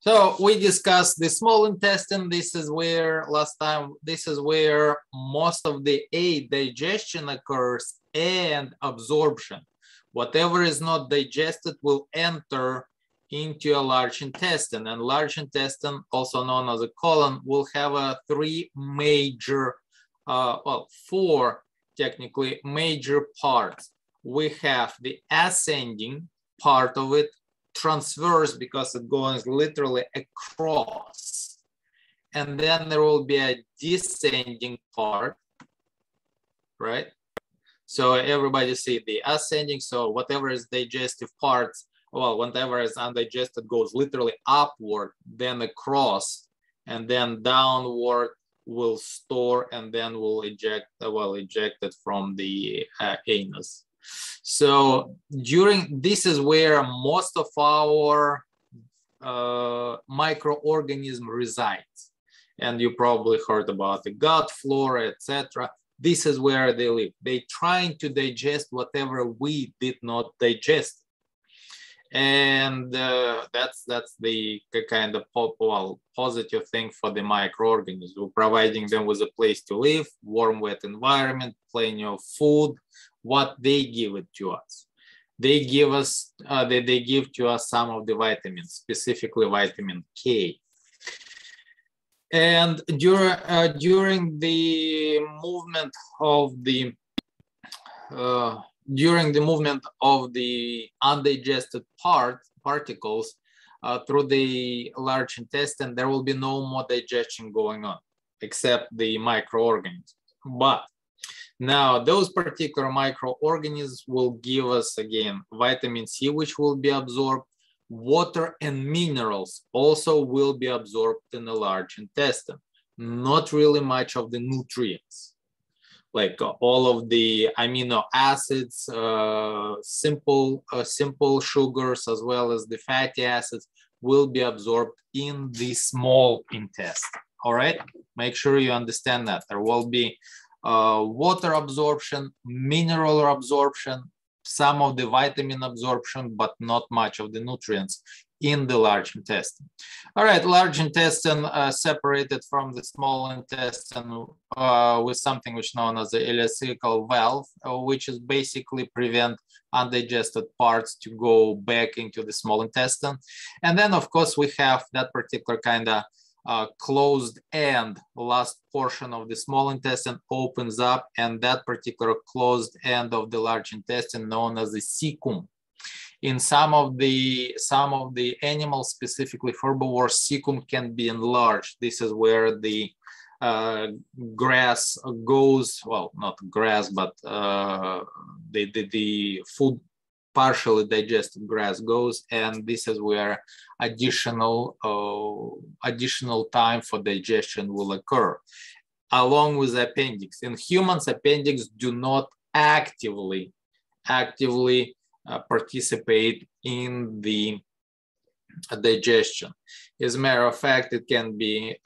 So we discussed the small intestine. This is where this is where most of the digestion occurs and absorption. Whatever is not digested will enter into a large intestine, and large intestine, also known as a colon, will have four technically major parts. We have the ascending part of it, transverse because it goes literally across, and then there will be a descending part, right? So everybody see the ascending, so whatever is digestive parts, well, whatever is undigested goes literally upward, then across, and then downward will store, and then will eject it from the anus. So this is where most of our microorganism resides, and you probably heard about the gut flora, etc. This is where they live. They trying to digest whatever we did not digest, and that's the kind of positive thing for the microorganisms. We're providing them with a place to live, warm, wet environment, plenty of food. What they give it to us, they give us they give to us some of the vitamins, specifically vitamin K. And during the movement of the undigested particles through the large intestine, there will be no more digestion going on, except the microorganisms. But now those particular microorganisms will give us again vitamin C, which will be absorbed. Water and minerals also will be absorbed in the large intestine. Not really much of the nutrients, like all of the amino acids, simple sugars, as well as the fatty acids, will be absorbed in the small intestine. All right, make sure you understand that. There will be water absorption, mineral absorption, some of the vitamin absorption, but not much of the nutrients in the large intestine. All right, large intestine separated from the small intestine with something which is known as the ileocecal valve, which is basically prevent undigested parts to go back into the small intestine. And then, of course, we have that particular kind of closed end. Last portion of the small intestine opens up, and that particular closed end of the large intestine known as the cecum. In some of the animals, specifically herbivores, cecum can be enlarged. This is where the grass goes, well, not grass, but the food, partially digested grass goes, and this is where additional time for digestion will occur, along with appendix. In humans, appendix do not actively participate in the digestion. As a matter of fact, it can be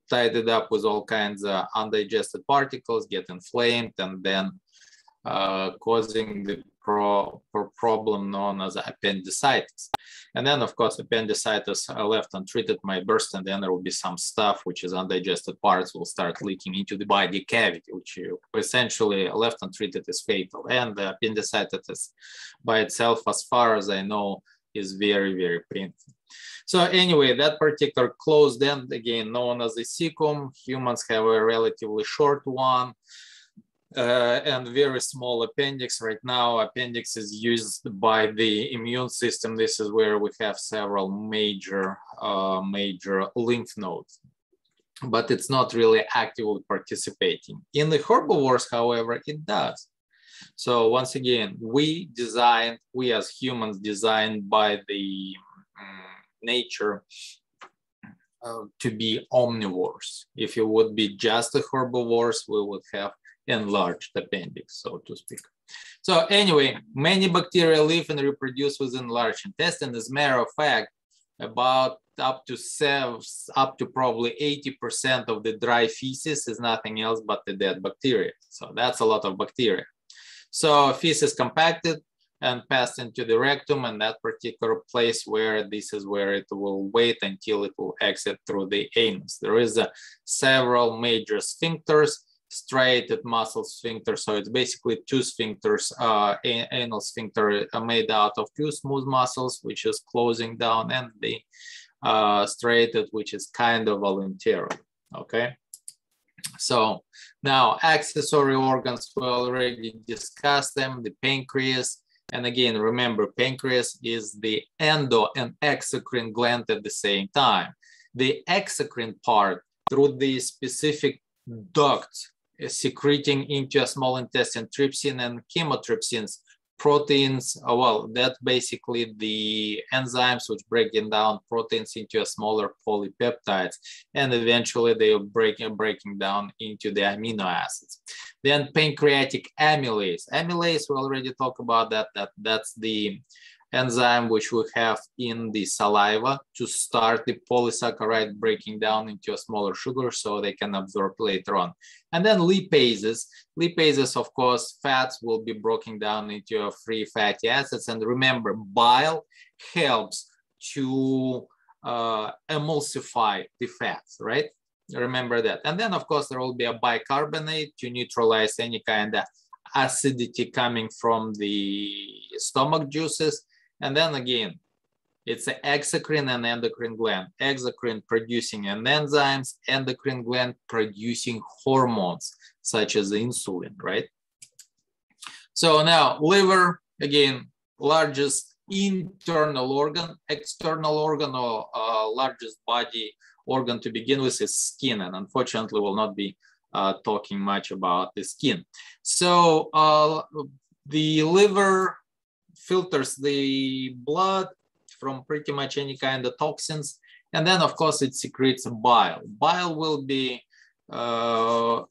tied up with all kinds of undigested particles, get inflamed, and then causing the problem known as appendicitis. And then, of course, appendicitis left untreated might burst, and then there will be some stuff which is undigested parts will start leaking into the body cavity, which essentially left untreated is fatal. And the appendicitis by itself, as far as I know, is very, very painful. So anyway, that particular closed end, again, known as the cecum, humans have a relatively short one. And very small appendix. Right now, appendix is used by the immune system. This is where we have several major lymph nodes, but it's not really actively participating. In the herbivores, however, it does. So once again, we as humans designed by the nature to be omnivores. If it would be just the herbivores, we would have enlarged appendix, so to speak. So anyway, many bacteria live and reproduce within large intestine. As a matter of fact, about up to probably 80% of the dry feces is nothing else but the dead bacteria. So that's a lot of bacteria. So feces compacted, and pass into the rectum, and that particular place where this is where it will wait until it will exit through the anus. There is several major sphincters, striated muscle sphincter. So it's basically two sphincters, anal sphincter made out of two smooth muscles, which is closing down, and the striated, which is kind of voluntary, okay? So now accessory organs, we already discussed them, the pancreas. And again, remember, pancreas is the endo and exocrine gland at the same time. The exocrine part, through the specific ducts secreting into a small intestine trypsin and chymotrypsins, proteins, well, that's basically the enzymes which breaking down proteins into a smaller polypeptides, and eventually they are breaking down into the amino acids. Then pancreatic amylase. Amylase, we already talked about that. That's the enzyme which we have in the saliva to start the polysaccharide breaking down into a smaller sugar so they can absorb later on. And then lipases. Lipases, of course, fats will be broken down into free fatty acids. And remember, bile helps to emulsify the fats, right? Remember that. And then, of course, there will be a bicarbonate to neutralize any kind of acidity coming from the stomach juices. And then again, it's an exocrine and endocrine gland. Exocrine producing enzymes, endocrine gland producing hormones such as insulin, right? So now liver, again, largest internal organ, external organ, or largest body organ to begin with is skin, and unfortunately will not be talking much about the skin. So the liver filters the blood from pretty much any kind of toxins, and then of course it secretes bile. Bile will be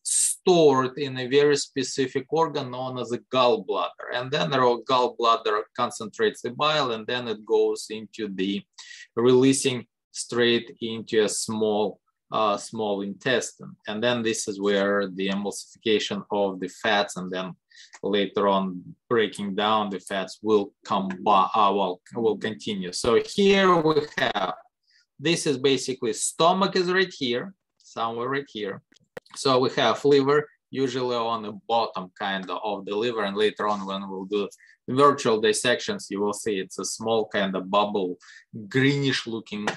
stored in a very specific organ known as a gallbladder, and then the gallbladder concentrates the bile, and then it goes into the releasing straight into a small intestine, and then this is where the emulsification of the fats, and then later on breaking down the fats will will continue. So here we have, this is basically stomach is right here, somewhere right here. So we have liver usually on the bottom kind of the liver, and later on when we'll do virtual dissections, you will see it's a small kind of bubble, greenish looking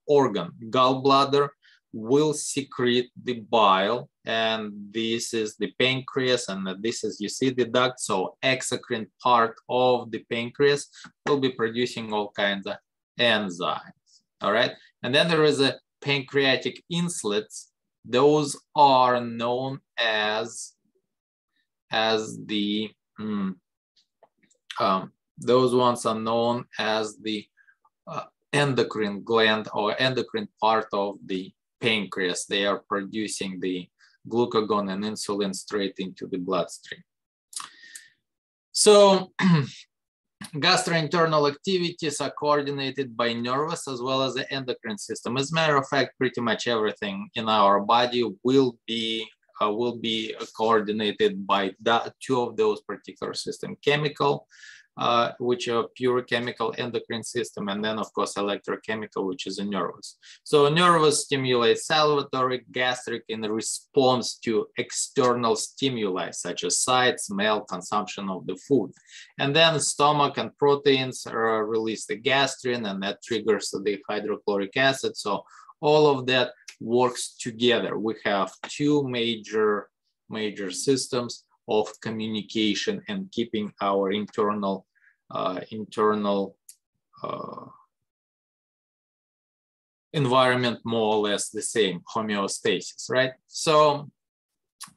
organ. Gallbladder will secrete the bile, and this is the pancreas, and this is, you see the duct, so exocrine part of the pancreas will be producing all kinds of enzymes, all right? And then there is a pancreatic islets. Those are known as the, those ones are known as the endocrine gland or endocrine part of the pancreas. They are producing the glucagon and insulin straight into the bloodstream. So gastrointestinal activities are coordinated by nervous as well as the endocrine system. As a matter of fact, pretty much everything in our body will be coordinated by two of those particular systems: chemical, which are pure chemical endocrine system, and then of course electrochemical, which is a nervous. So nervous stimulates salivatory, gastric in response to external stimuli such as sight, smell, consumption of the food. And then stomach and proteins release the gastrin, and that triggers the hydrochloric acid. So all of that works together. We have two major systems of communication and keeping our internal environment more or less the same, homeostasis, right? So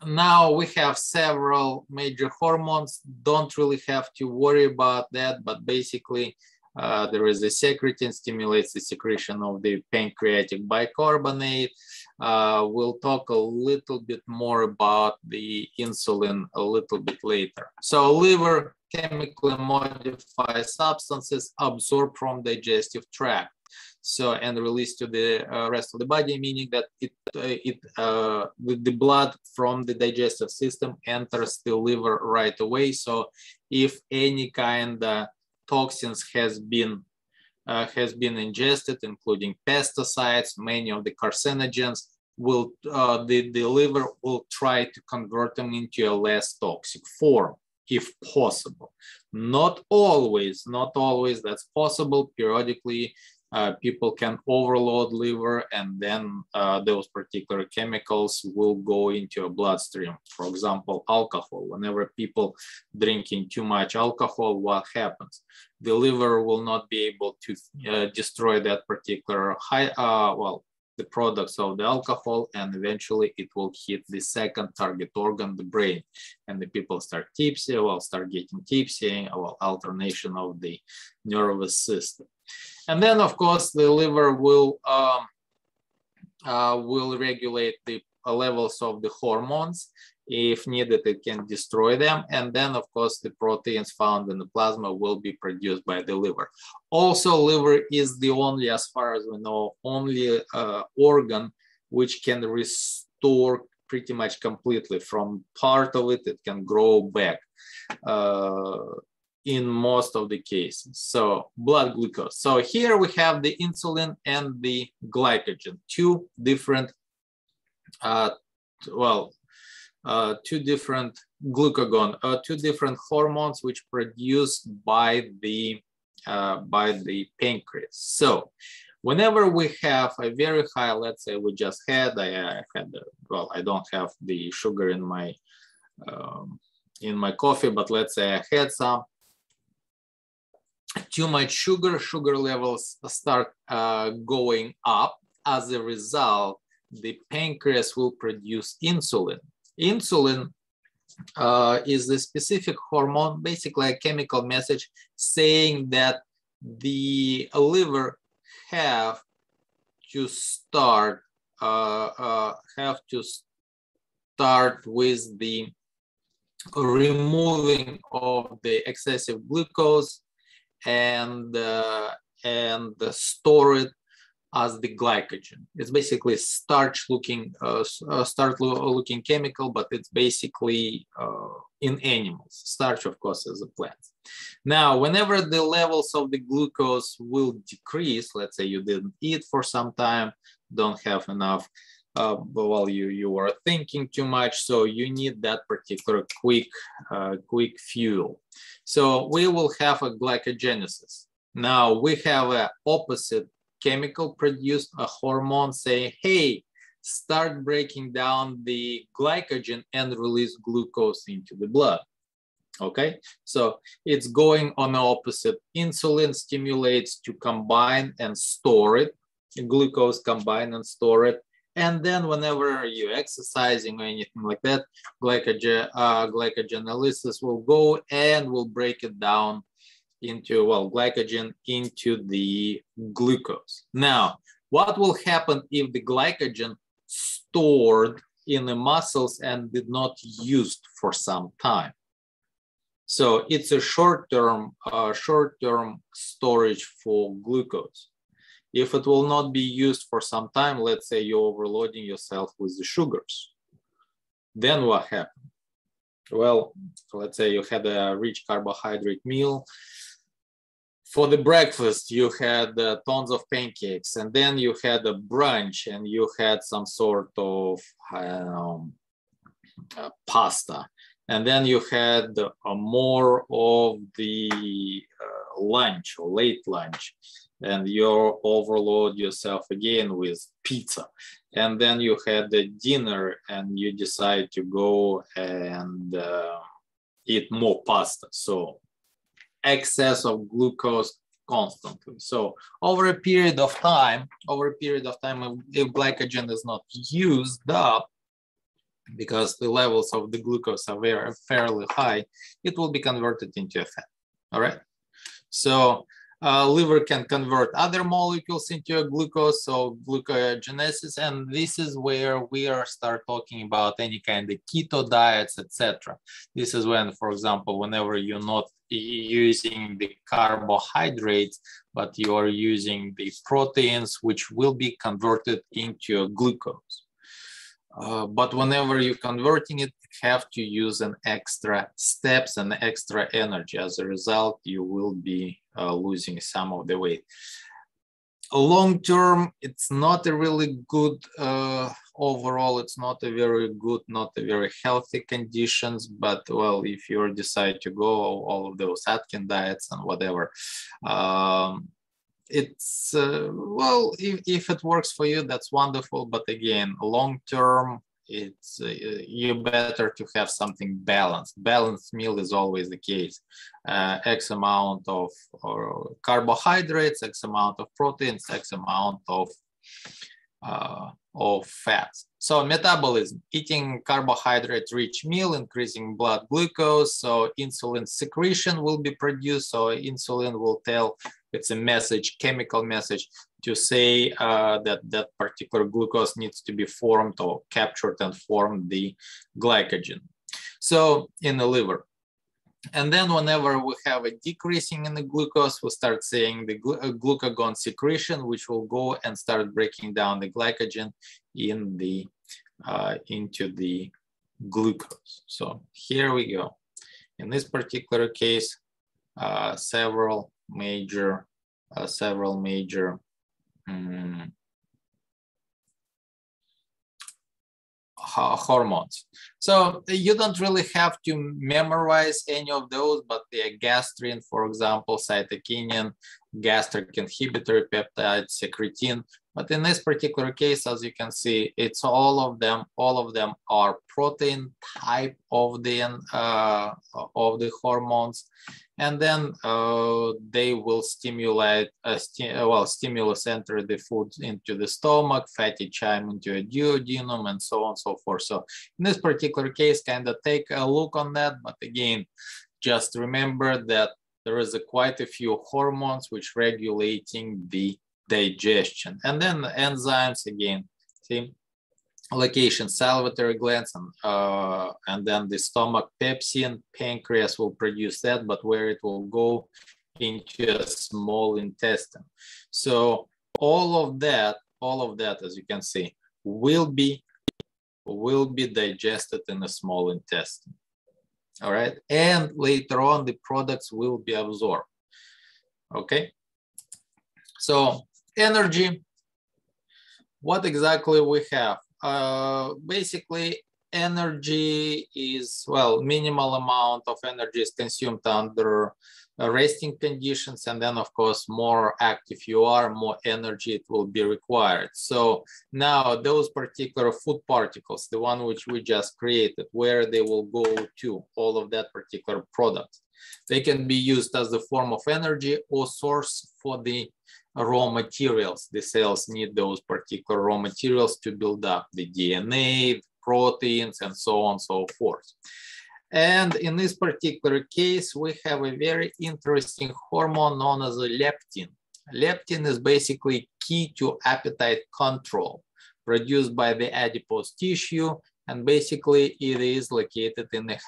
now we have several major hormones. Don't really have to worry about that, but basically there is a secretin, stimulates the secretion of the pancreatic bicarbonate. We'll talk a little bit more about the insulin a little bit later. So liver chemically modified substances absorbed from digestive tract, so and released to the rest of the body, meaning that the blood from the digestive system enters the liver right away. So if any kind of toxins has been ingested, including pesticides, many of the carcinogens, will the liver will try to convert them into a less toxic form, if possible. Not always that's possible. Periodically, people can overload liver, and then those particular chemicals will go into a bloodstream. For example, alcohol. Whenever people drinking too much alcohol, what happens? The liver will not be able to destroy that particular the products of the alcohol, and eventually it will hit the second target organ, the brain, and the people start tipsy, start getting tipsy, alternation of the nervous system. And then, of course, the liver will regulate the levels of the hormones. If needed, it can destroy them. And then, of course, the proteins found in the plasma will be produced by the liver. Also, liver is the only, as far as we know, only organ which can restore pretty much completely. From part of it, it can grow back in most of the cases. So blood glucose. So here we have the insulin and the glycogen, two different two different glucagon, two different hormones which produced by the pancreas. So whenever we have a very high, let's say we just had, I don't have the sugar in my coffee, but let's say I had some too much sugar levels start going up. As a result, the pancreas will produce insulin. Insulin is the specific hormone, basically a chemical message saying that the liver have to start with the removing of the excessive glucose and store it as the glycogen. It's basically starch-looking chemical, but it's basically in animals. Starch, of course, is a plant. Now, whenever the levels of the glucose will decrease, let's say you didn't eat for some time, don't have enough, you were thinking too much, so you need that particular quick fuel. So we will have a glycogenesis. Now we have an opposite chemical produced, a hormone saying, hey, start breaking down the glycogen and release glucose into the blood. Okay, so it's going on the opposite. Insulin stimulates to combine and store it, glucose combine and store it. And then whenever you're exercising or anything like that, glycogenolysis will go and will break it down into, glycogen into the glucose. Now, what will happen if the glycogen stored in the muscles and did not used for some time? So it's a short-term storage for glucose. If it will not be used for some time, let's say you're overloading yourself with the sugars, then what happened? Well, let's say you had a rich carbohydrate meal. For the breakfast, you had tons of pancakes, and then you had a brunch and you had some sort of pasta. And then you had more of the lunch or late lunch, and you overload yourself again with pizza. And then you had the dinner and you decide to go and eat more pasta. So excess of glucose constantly. So over a period of time, if glycogen is not used up, because the levels of the glucose are fairly high, it will be converted into a fat. All right. So liver can convert other molecules into a glucose, so glucogenesis, and this is where we start talking about any kind of keto diets, etc. This is when, for example, whenever you're not using the carbohydrates, but you are using the proteins, which will be converted into a glucose. But whenever you're converting it, you have to use an extra steps and extra energy. As a result, you will be losing some of the weight. Long term, it's not a really good overall. It's not a very good, not a very healthy conditions. But well, if you decide to go all of those Atkins diets and whatever, it's well, if it works for you, that's wonderful. But again, long term, it's you better to have something balanced. Balanced meal is always the case. X amount of carbohydrates, X amount of proteins, X amount of fats. So metabolism, eating carbohydrate-rich meal, increasing blood glucose, so insulin secretion will be produced. So insulin will tell, it's a message, chemical message, to say that that particular glucose needs to be formed or captured and form the glycogen. So in the liver. And then whenever we have a decreasing in the glucose, we start saying the glucagon secretion, which will go and start breaking down the glycogen in the into the glucose. So here we go. In this particular case, several major hormones. So you don't really have to memorize any of those, but the gastrin, for example, cytokinin, gastric inhibitory peptide, secretin. But in this particular case, as you can see, it's all of them are protein type of the hormones. And then they will stimulate, stimulus enter the food into the stomach, fatty chyme into a duodenum, and so on and so forth. So in this particular case, kind of take a look on that. But again, just remember that there is quite a few hormones which regulating the digestion. And then the enzymes, again, see, location, salivary glands, and then the stomach, pepsin, pancreas will produce that, but where it will go into a small intestine. So all of that, as you can see, will be digested in the small intestine. All right, and later on the products will be absorbed. Okay, so energy, what exactly we have? Basically, energy is, well, minimal amount of energy is consumed under resting conditions, and then of course more active you are, more energy it will be required. So now those particular food particles, the one which we just created, where they will go to, all of that particular product, they can be used as the form of energy or source for the raw materials. The cells need those particular raw materials to build up the DNA, proteins, and so on and so forth. And in this particular case, we have a very interesting hormone known as a leptin. Leptin is basically key to appetite control, produced by the adipose tissue, and basically it is located in the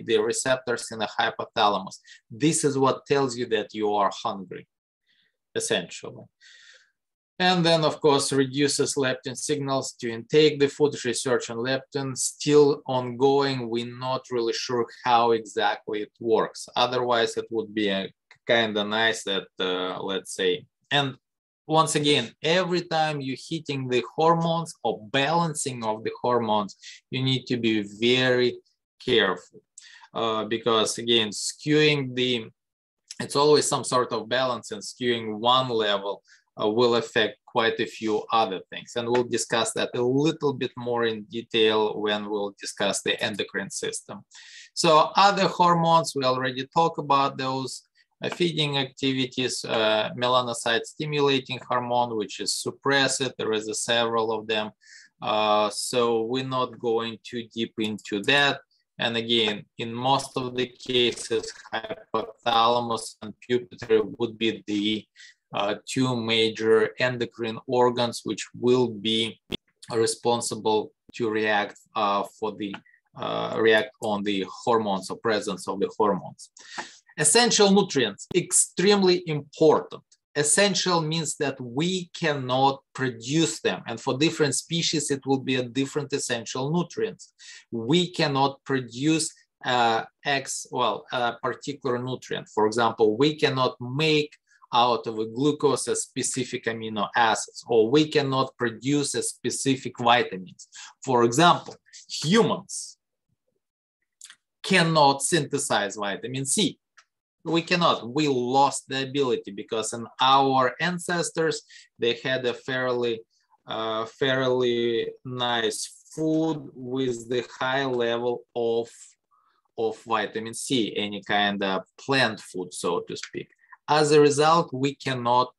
the receptors in the hypothalamus. This is what tells you that you are hungry, essentially. And then, of course, reduces leptin signals to intake the food. Research on leptin still ongoing. We're not really sure how exactly it works. Otherwise, it would be kind of nice that, let's say, and once again, every time you're hitting the hormones or balancing of the hormones, you need to be very careful because, again, skewing it's always some sort of balance, and skewing one level will affect quite a few other things. And we'll discuss that a little bit more in detail when we'll discuss the endocrine system. So other hormones, we already talked about those. Feeding activities, melanocyte stimulating hormone, which is suppressed. There is several of them. So we're not going too deep into that. And again, in most of the cases, hypothalamus and pituitary would be the two major endocrine organs which will be responsible to react react on the hormones or presence of the hormones. Essential nutrients, extremely important. essential means that we cannot produce them. And for different species, it will be a different essential nutrients. We cannot produce a particular nutrient. For example, we cannot make out of a glucose a specific amino acids, or we cannot produce a specific vitamins. For example, humans cannot synthesize vitamin C. We cannot. We lost the ability because in our ancestors, they had a fairly nice food with the high level of vitamin C, any kind of plant food, so to speak. As a result, we cannot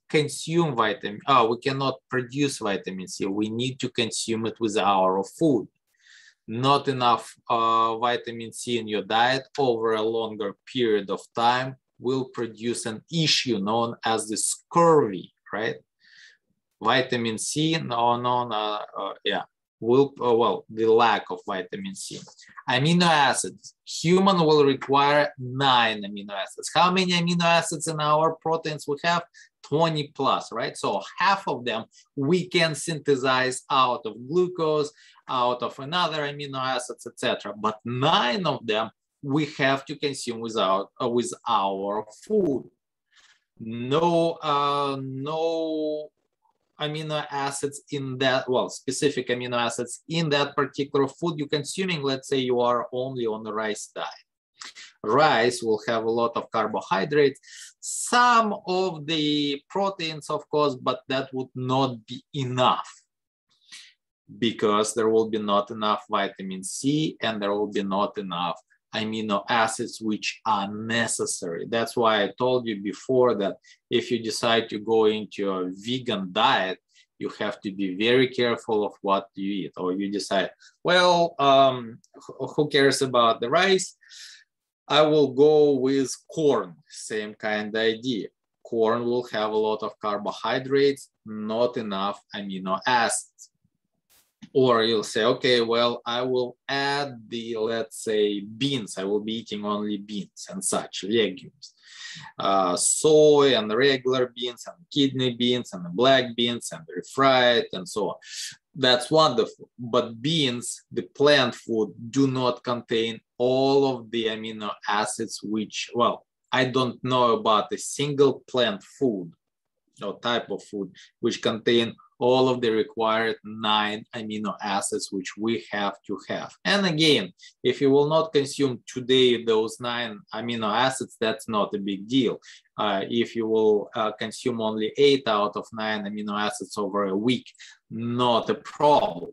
consume we cannot produce vitamin C. We need to consume it with our food. Not enough vitamin C in your diet over a longer period of time will produce an issue known as the scurvy, right? Vitamin C, the lack of vitamin C. Amino acids. Human will require 9 amino acids. How many amino acids in our proteins we have? 20 plus, right? So half of them we can synthesize out of glucose, out of another amino acids, etc. But 9 of them we have to consume with our food. No amino acids in that, specific amino acids in that particular food you're consuming. Let's say you are only on the rice diet. Rice will have a lot of carbohydrates, some of the proteins, of course, but that would not be enough because there will be not enough vitamin C and there will be not enough amino acids which are necessary. That's why I told you before that if you decide to go into a vegan diet, you have to be very careful of what you eat. Or you decide, well, who cares about the rice? I will go with corn, same kind of idea. Corn will have a lot of carbohydrates, not enough amino acids. Or you'll say, okay, well, I will add the, let's say, beans. I will be eating only beans and such, legumes. Soy and the regular beans and kidney beans and the black beans and the refried and so on. That's wonderful. But beans, the plant food, do not contain all of the amino acids which, well, I don't know about a single plant food or type of food which contain all of the required 9 amino acids which we have to have. And again, if you will not consume today those 9 amino acids, that's not a big deal. If you will consume only 8 out of 9 amino acids over a week, not a problem.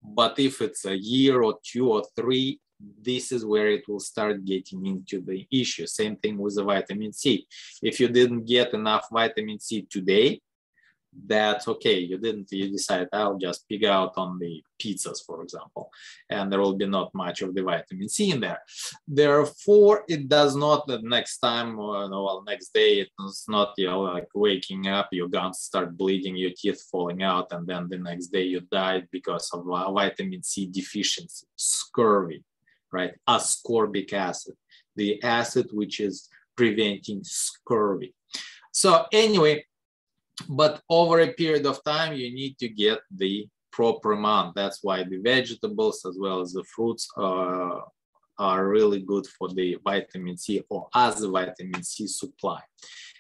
But if it's a year or 2 or 3, this is where it will start getting into the issue. Same thing with the vitamin C. If you didn't get enough vitamin C today, that's okay. You decide I'll just pig out on the pizzas, for example, and there will be not much of the vitamin C in there. Therefore, it does not the next time, next day, it's not, like waking up, your gums start bleeding, your teeth falling out, and then the next day you died because of vitamin C deficiency, scurvy, right? Ascorbic acid, the acid which is preventing scurvy. So anyway, but over a period of time, you need to get the proper amount. That's why the vegetables as well as the fruits are really good for the vitamin C or as a vitamin C supply.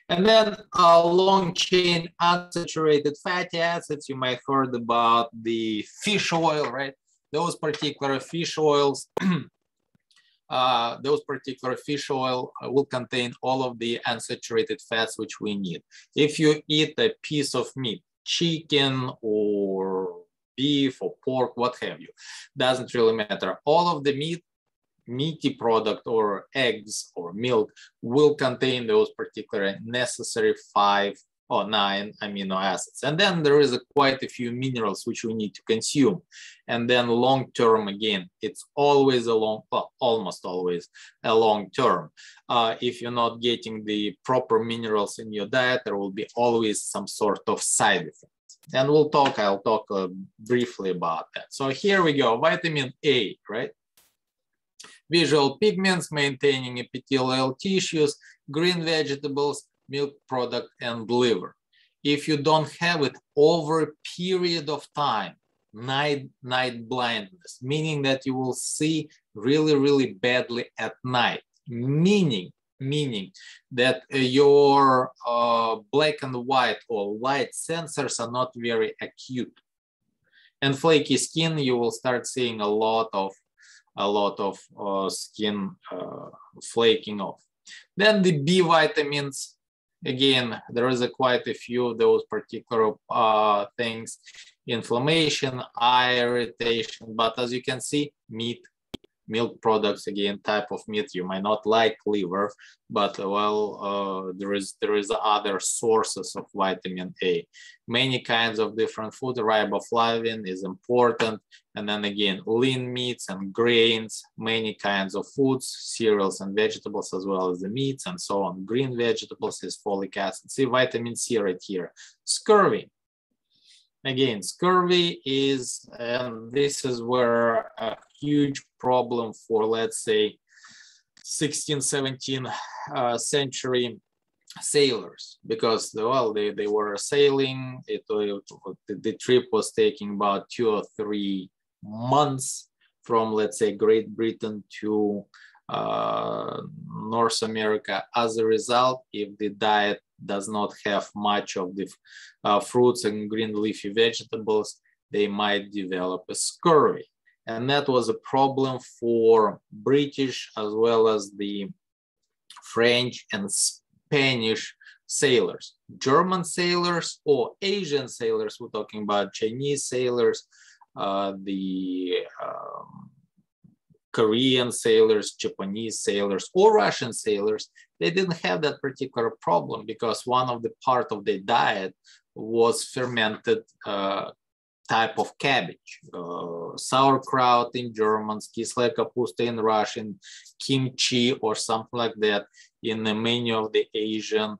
And then long chain unsaturated fatty acids, you might have heard about the fish oil, right? Those particular fish oils, will contain all of the unsaturated fats which we need. If you eat a piece of meat, chicken or beef or pork, what have you, doesn't really matter. All of the meaty product or eggs or milk will contain those particular necessary 5 or 9 amino acids. And then there is quite a few minerals which we need to consume. And then long term, again, it's always almost always a long term. If you're not getting the proper minerals in your diet, there will be always some sort of side effects. And I'll talk briefly about that. So here we go, vitamin A, right? Visual pigments, maintaining epithelial tissues, green vegetables, milk product, and liver. If you don't have it over a period of time, night blindness, meaning that you will see really, really badly at night, meaning that your black and white or light sensors are not very acute. And flaky skin, you will start seeing a lot of skin flaking off. Then the B vitamins, again, there is quite a few of those particular things: inflammation, eye irritation. But as you can see, meat, milk products, again, type of meat. You might not like liver, but well, there is other sources of vitamin A. Many kinds of different food. Riboflavin is important, and then again, lean meats and grains, many kinds of foods, cereals and vegetables, as well as the meats and so on. Green vegetables is folic acid. See vitamin C right here. Scurvy. Again, scurvy is, and this is where a huge problem for, let's say, 16th, 17th century sailors, because, well, they were sailing. The trip was taking about 2 or 3 months from, let's say, Great Britain to North America. As a result, if the diet does not have much of the fruits and green leafy vegetables, they might develop a scurvy. And that was a problem for British as well as the French and Spanish sailors. German sailors or Asian sailors, we're talking about Chinese sailors, the Korean sailors, Japanese sailors, or Russian sailors, they didn't have that particular problem, because one of the part of their diet was fermented type of cabbage. Sauerkraut in German, kisle kapusta in Russian, kimchi or something like that in many of the Asian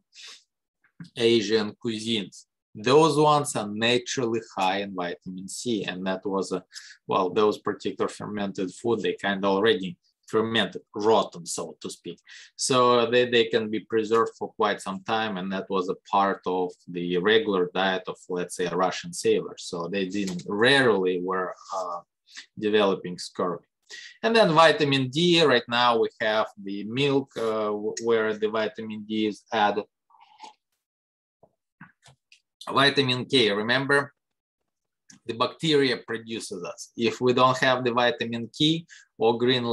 cuisines. Those ones are naturally high in vitamin C, and that was well, those particular fermented food, they kind of already fermented, rotten, so to speak. So they can be preserved for quite some time, and that was a part of the regular diet of, let's say, Russian sailors. So they rarely were developing scurvy. And then vitamin D, right now we have the milk where the vitamin D is added. Vitamin K, remember, the bacteria produces us. If we don't have the vitamin K or green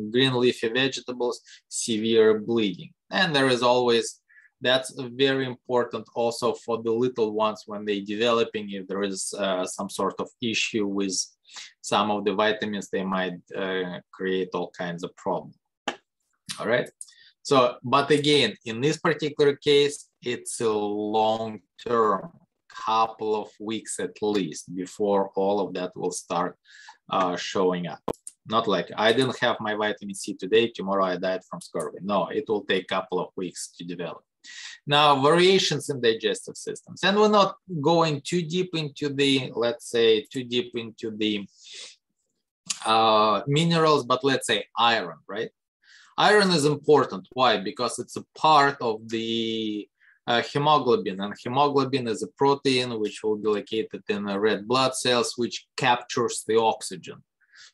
leafy vegetables, severe bleeding. And there is always, that's very important also for the little ones when they're developing. If there is some sort of issue with some of the vitamins, they might create all kinds of problems. All right. So, but again, in this particular case, it's a long term, couple of weeks at least, before all of that will start showing up. Not like I didn't have my vitamin C today, tomorrow I died from scurvy. No, it will take a couple of weeks to develop. Now, variations in digestive systems. And we're not going too deep into the, let's say, minerals, but let's say iron, right? Iron is important. Why? Because it's a part of the hemoglobin, and hemoglobin is a protein which will be located in the red blood cells, which captures the oxygen.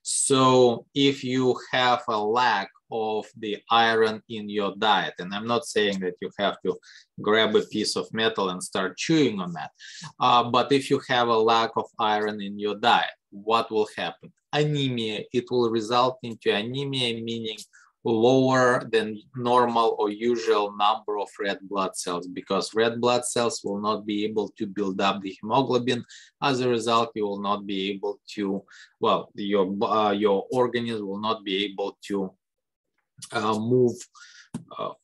So if you have a lack of the iron in your diet, and I'm not saying that you have to grab a piece of metal and start chewing on that, but if you have a lack of iron in your diet, what will happen? Anemia. It will result into anemia, meaning lower than normal or usual number of red blood cells, because red blood cells will not be able to build up the hemoglobin. As a result, you will not be able to, well, your organism will not be able to move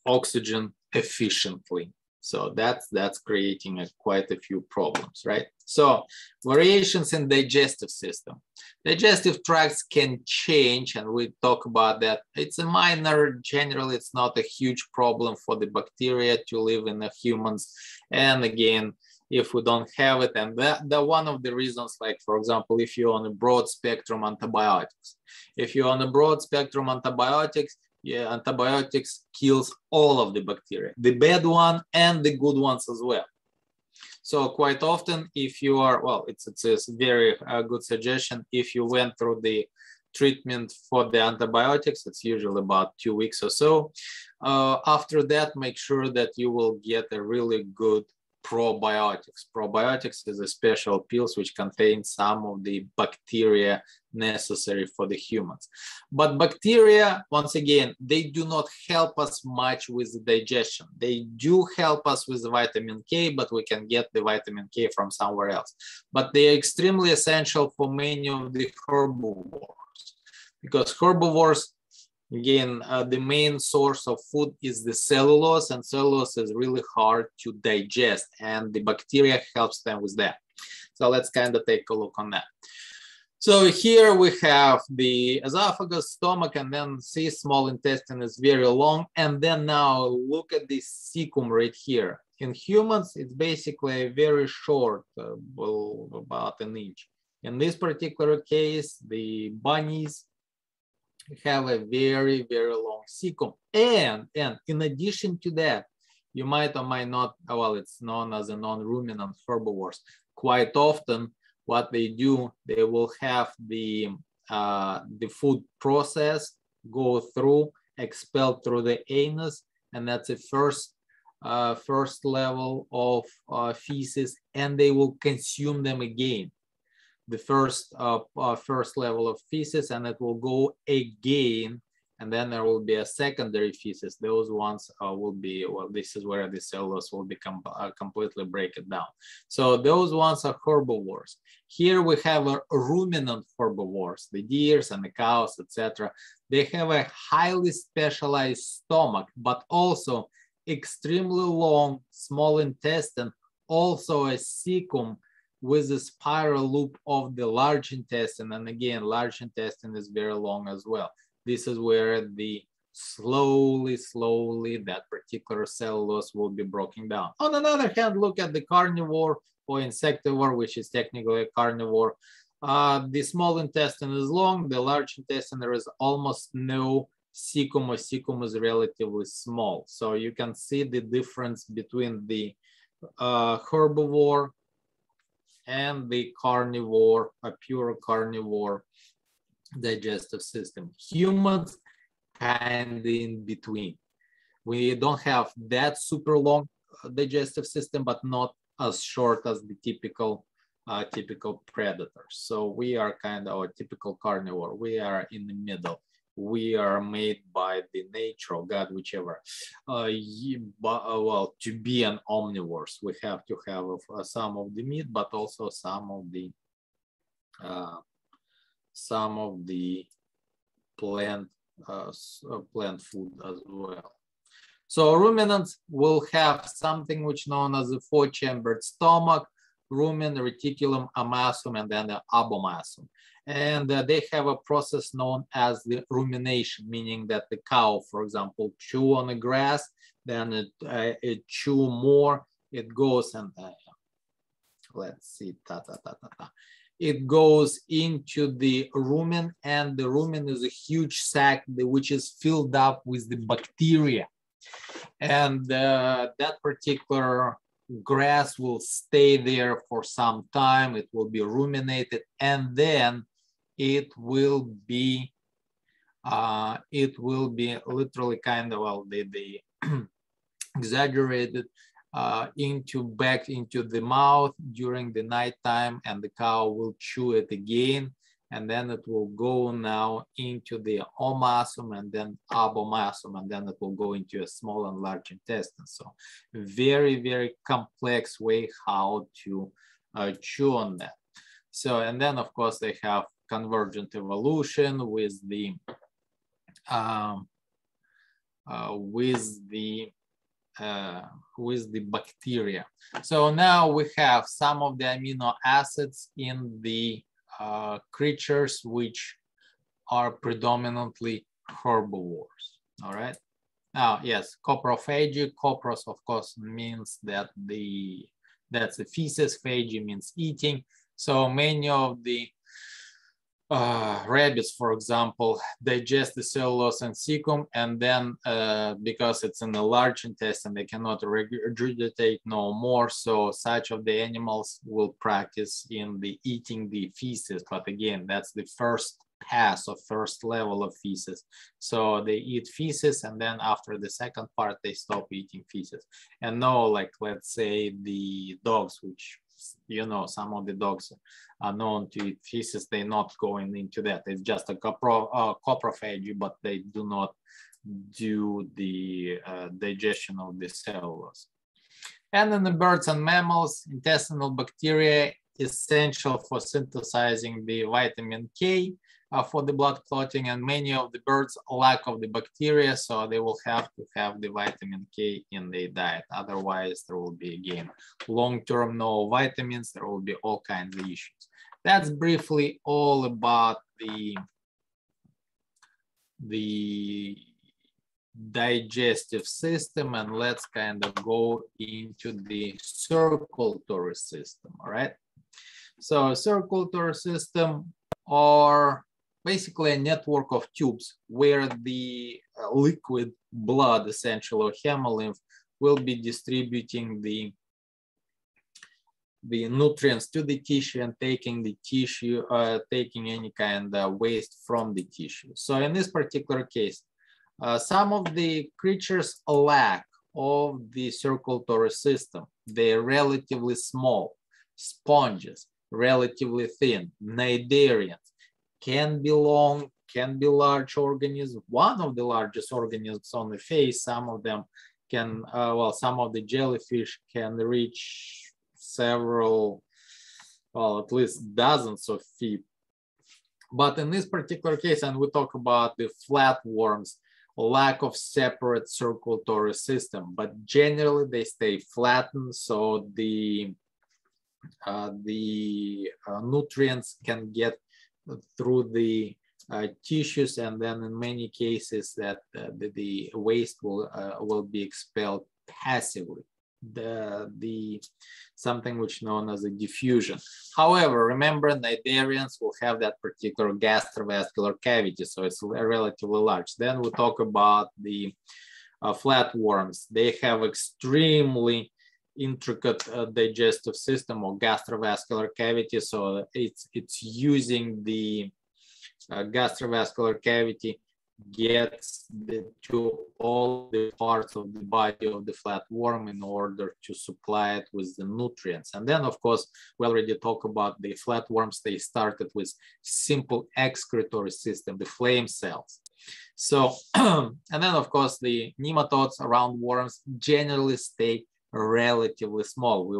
oxygen efficiently. So that's creating quite a few problems, right? So variations in digestive system. Digestive tracts can change, and we talk about that. It's a minor, generally it's not a huge problem for the bacteria to live in the humans. And again, if we don't have it, and the one of the reasons, like for example, if you're on a broad spectrum antibiotics, if you're on a broad spectrum antibiotics, yeah, antibiotics kills all of the bacteria, the bad one and the good ones as well. So quite often, if you are, well, it's a very good suggestion. If you went through the treatment for the antibiotics, it's usually about 2 weeks or so. After that, make sure that you will get a really good probiotics. Probiotics is a special pills which contain some of the bacteria necessary for the humans. But bacteria, once again, they do not help us much with the digestion. They do help us with the vitamin K, but we can get the vitamin K from somewhere else. But they are extremely essential for many of the herbivores, because herbivores, again, the main source of food is the cellulose, and cellulose is really hard to digest, and the bacteria helps them with that. So let's kind of take a look on that. So here we have the esophagus, stomach, and then see small intestine is very long. And then now look at this cecum right here. In humans, it's basically very short, well, about an inch. In this particular case, the bunnies have a very, very long cecum. And in addition to that, you might or might not, well, it's known as a non-ruminant herbivores. Quite often, what they do, they will have the food process go through, expelled through the anus, and that's the first level of feces, and they will consume them again. The first level of feces, and it will go again, and then there will be a secondary feces. Those ones will be, well, this is where the cellulose will become completely break it down. So those ones are herbivores. Here we have a ruminant herbivores, the deers and the cows, etc. They have a highly specialized stomach, but also extremely long small intestine, also a cecum with the spiral loop of the large intestine. And again, large intestine is very long as well. This is where the slowly that particular cellulose will be broken down. On the other hand, look at the carnivore or insectivore, which is technically a carnivore. The small intestine is long, the large intestine, there is almost no cecum, or cecum is relatively small. So you can see the difference between the herbivore and the carnivore, a pure carnivore digestive system. Humans kind of in between. We don't have that super long digestive system, but not as short as the typical predators. So we are kind of a typical carnivore. We are in the middle. We are made by the nature of God, whichever. Well, to be an omnivores, we have to have some of the meat, but also some of the plant food as well. So ruminants will have something which known as a four-chambered stomach, rumen, reticulum, amassum, and then the abomassum. And they have a process known as the rumination, meaning that the cow, for example, chew on the grass, then it chew more, it goes and let's see, it goes into the rumen, and the rumen is a huge sac which is filled up with the bacteria. And that particular grass will stay there for some time, it will be ruminated, and then it will be literally kind of, well, the exaggerated back into the mouth during the nighttime, and the cow will chew it again, and then it will go now into the omassum and then abomassum, and then it will go into a small and large intestine. So very, very complex way how to chew on that. So, and then of course they have convergent evolution with the bacteria. So now we have some of the amino acids in the creatures which are predominantly herbivores. All right. Now, yes, coprophagy. Copros, of course, means that that's the feces. Phagy means eating. So many of the rabbits, for example, digest the cellulose and cecum, and then because it's in the large intestine, they cannot regurgitate no more. So such of the animals will practice in the eating the feces. But again, that's the first pass or first level of feces. So they eat feces, and then after the second part, they stop eating feces. And no, like let's say the dogs, which you know, some of the dogs are known to eat feces, they're not going into that. It's just a coprophagy, but they do not do the digestion of the cellulose. And in the birds and mammals, intestinal bacteria essential for synthesizing the vitamin K for the blood clotting, and many of the birds lack of the bacteria, so they will have to have the vitamin K in their diet. Otherwise, there will be, again, long-term no vitamins, there will be all kinds of issues. That's briefly all about the digestive system, and let's kind of go into the circulatory system, all right? So circulatory system are basically a network of tubes where the liquid blood, essentially, or hemolymph, will be distributing the nutrients to the tissue and taking the tissue, taking any kind of waste from the tissue. So in this particular case, some of the creatures lack of the circulatory system. They're relatively small, sponges, relatively thin, cnidarians, can be long, can be large organisms. One of the largest organisms on the face, some of them can, well, some of the jellyfish can reach several, well, at least dozens of feet. But in this particular case, and we talk about the flatworms, lack of separate circulatory system, but generally they stay flattened, so the nutrients can get through the tissues, and then in many cases that the waste will be expelled passively. Something which is known as a diffusion. However, remember, cnidarians will have that particular gastrovascular cavity, so it's relatively large. Then we talk about the flatworms. They have extremely intricate digestive system or gastrovascular cavity, so it's using the gastrovascular cavity gets to all the parts of the body of the flatworm in order to supply it with the nutrients. And then, of course, we already talked about the flatworms. They started with simple excretory system, the flame cells. So, and then, of course, the nematodes around worms generally stay relatively small. We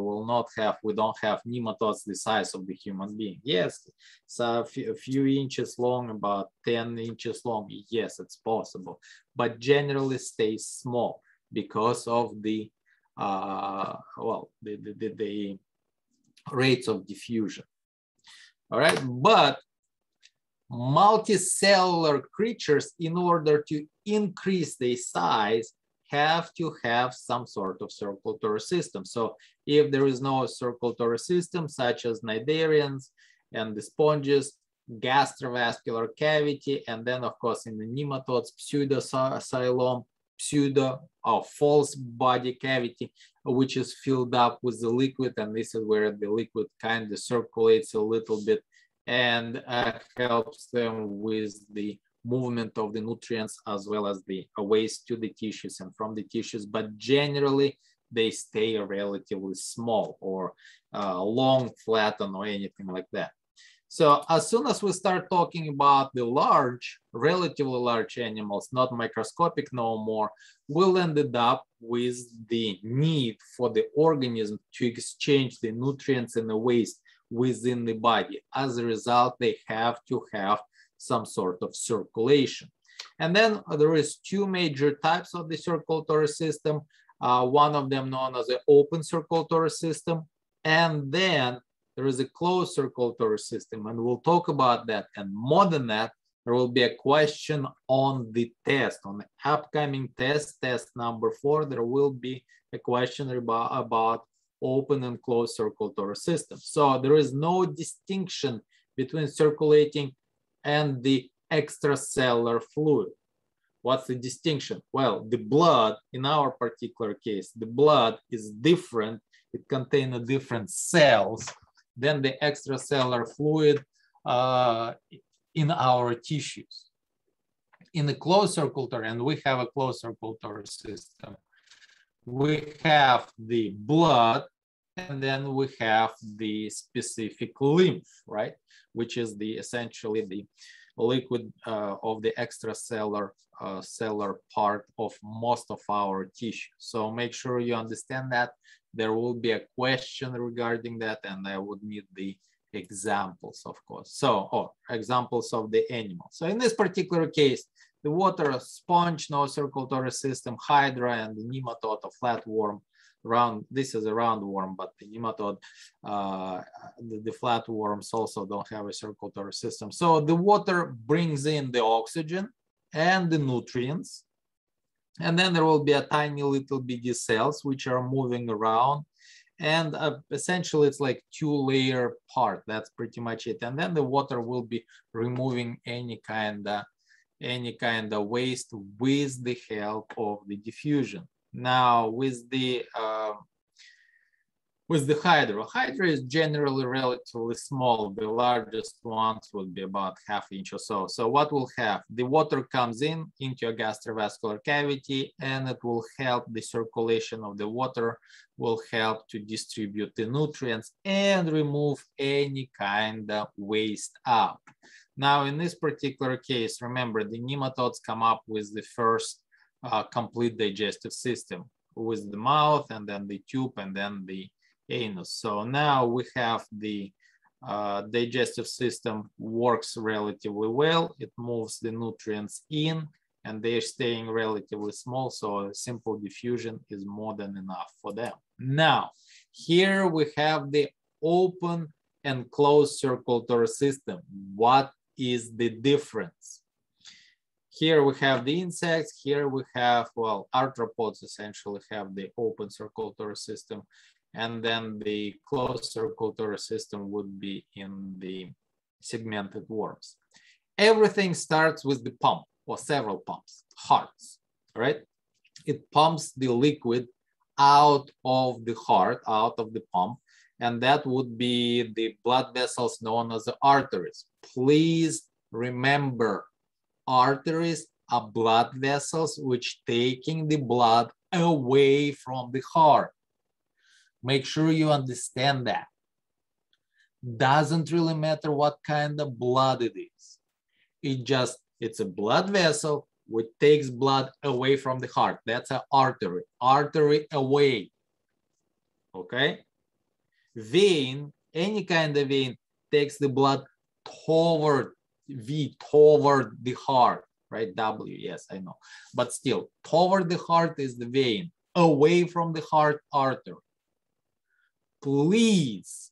don't have nematodes the size of the human being. Yes, so a few inches long, about 10 inches long. Yes, it's possible, but generally stays small because of the the rates of diffusion. All right, but multicellular creatures, in order to increase their size, have to have some sort of circulatory system. So if there is no circulatory system, such as cnidarians and the sponges, gastrovascular cavity, and then of course in the nematodes, pseudoxylem, false body cavity, which is filled up with the liquid, and this is where the liquid kind of circulates a little bit and helps them with the movement of the nutrients as well as the waste to the tissues and from the tissues, but generally they stay relatively small or long, flattened, or anything like that. So as soon as we start talking about the large, relatively large animals, not microscopic no more, we'll end up with the need for the organism to exchange the nutrients and the waste within the body. As a result, they have to have some sort of circulation. And then there is two major types of the circulatory system. One of them known as the open circulatory system, and then there is a closed circulatory system, and we'll talk about that. And more than that, there will be a question on the test, on the upcoming test number 4, there will be a question about open and closed circulatory system. So there is no distinction between circulating and the extracellular fluid. What's the distinction? Well, the blood, in our particular case, the blood is different. It contains different cells than the extracellular fluid in our tissues. In the closed circulatory, and we have a closed circulatory system, we have the blood, and then we have the specific lymph, right? Which is the essentially the liquid of the extracellular cellular part of most of our tissue. So make sure you understand that. There will be a question regarding that, and I would need the examples, of course. So, examples of the animal. So in this particular case, the water, sponge, no circulatory system, hydra, and the nematode, a flatworm. This is a roundworm, but the nematode, the flatworms also don't have a circulatory system. So the water brings in the oxygen and the nutrients, and then there will be a tiny little bitty cells which are moving around, and essentially it's like two-layer part. That's pretty much it. And then the water will be removing any kind of waste with the help of the diffusion. Now, with the hydra is generally relatively small. The largest ones will be about ½ inch or so. So what will have? The water comes into a gastrovascular cavity, and it will help the circulation of the water, will help to distribute the nutrients and remove any kind of waste out. Now, in this particular case, remember, the nematodes come up with the first complete digestive system, with the mouth, and then the tube, and then the anus. So now we have the digestive system works relatively well. It moves the nutrients in, and they're staying relatively small. So simple diffusion is more than enough for them. Now, here we have the open and closed circulatory system. What is the difference? Here we have the insects. Here we have, well, arthropods essentially have the open circulatory system, and then the closed circulatory system would be in the segmented worms. Everything starts with the pump, or several pumps, hearts, right? It pumps the liquid out of the heart, out of the pump, and that would be the blood vessels known as the arteries. Please remember, arteries are blood vessels which taking the blood away from the heart. Make sure you understand that. Doesn't really matter what kind of blood it is. It's a blood vessel which takes blood away from the heart. That's an artery. Artery away. Okay? Vein, any kind of vein, takes the blood toward the heart, right? W, yes, I know. But still, toward the heart is the vein. Away from the heart, artery. Please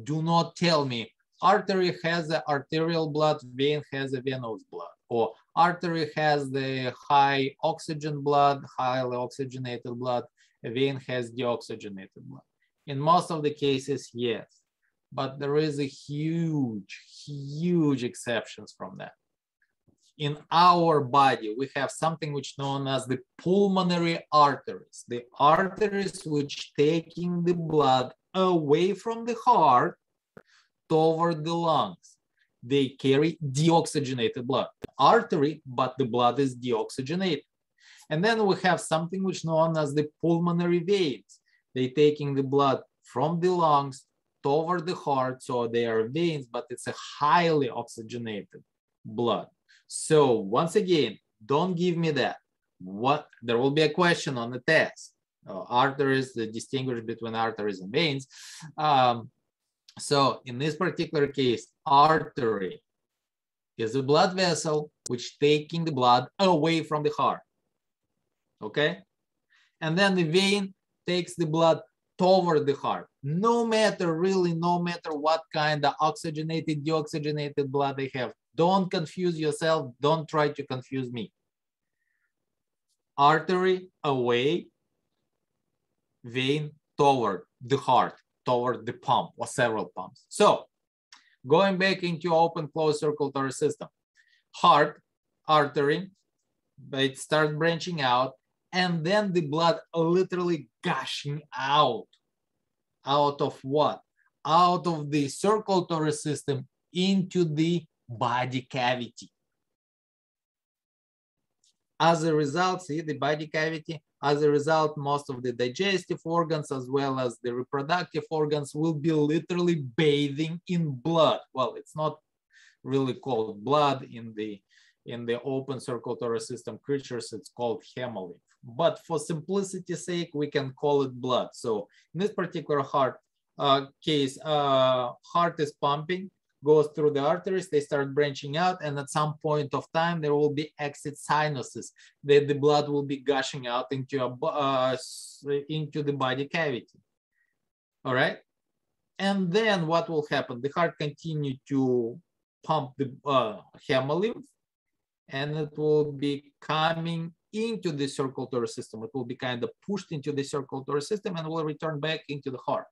do not tell me artery has the arterial blood, vein has the venous blood, or artery has the high oxygen blood, highly oxygenated blood, a vein has deoxygenated blood. In most of the cases, yes, but there is a huge exceptions from that. In our body, we have something which is known as the pulmonary arteries. The arteries which taking the blood away from the heart toward the lungs. They carry deoxygenated blood. Artery, but the blood is deoxygenated. And then we have something which is known as the pulmonary veins. They taking the blood from the lungs toward the heart, so they are veins, but it's a highly oxygenated blood. So once again, don't give me that. There will be a question on the test. Arteries, the distinguish between arteries and veins. So in this particular case, artery is a blood vessel which taking the blood away from the heart. Okay? And then the vein takes the blood toward the heart. No matter what kind of oxygenated, deoxygenated blood they have. Don't confuse yourself. Don't try to confuse me. Artery away, vein toward the heart, toward the pump or several pumps. So Going back into open closed circulatory system. Heart, artery, it starts branching out, and then the blood literally gushing out. Out of what? Out of the circulatory system into the body cavity. As a result, see the body cavity, as a result, most of the digestive organs as well as the reproductive organs will be literally bathing in blood. Well, it's not really called blood in the open circulatory system creatures, it's called hemolymph. But for simplicity's sake, we can call it blood. So in this particular heart case, heart is pumping, goes through the arteries, they start branching out, and at some point of time, there will be exit sinuses. The blood will be gushing out into the body cavity. All right? And then what will happen? The heart continue to pump the hemolymph, and it will be coming into the circulatory system. It will be kind of pushed into the circulatory system and will return back into the heart.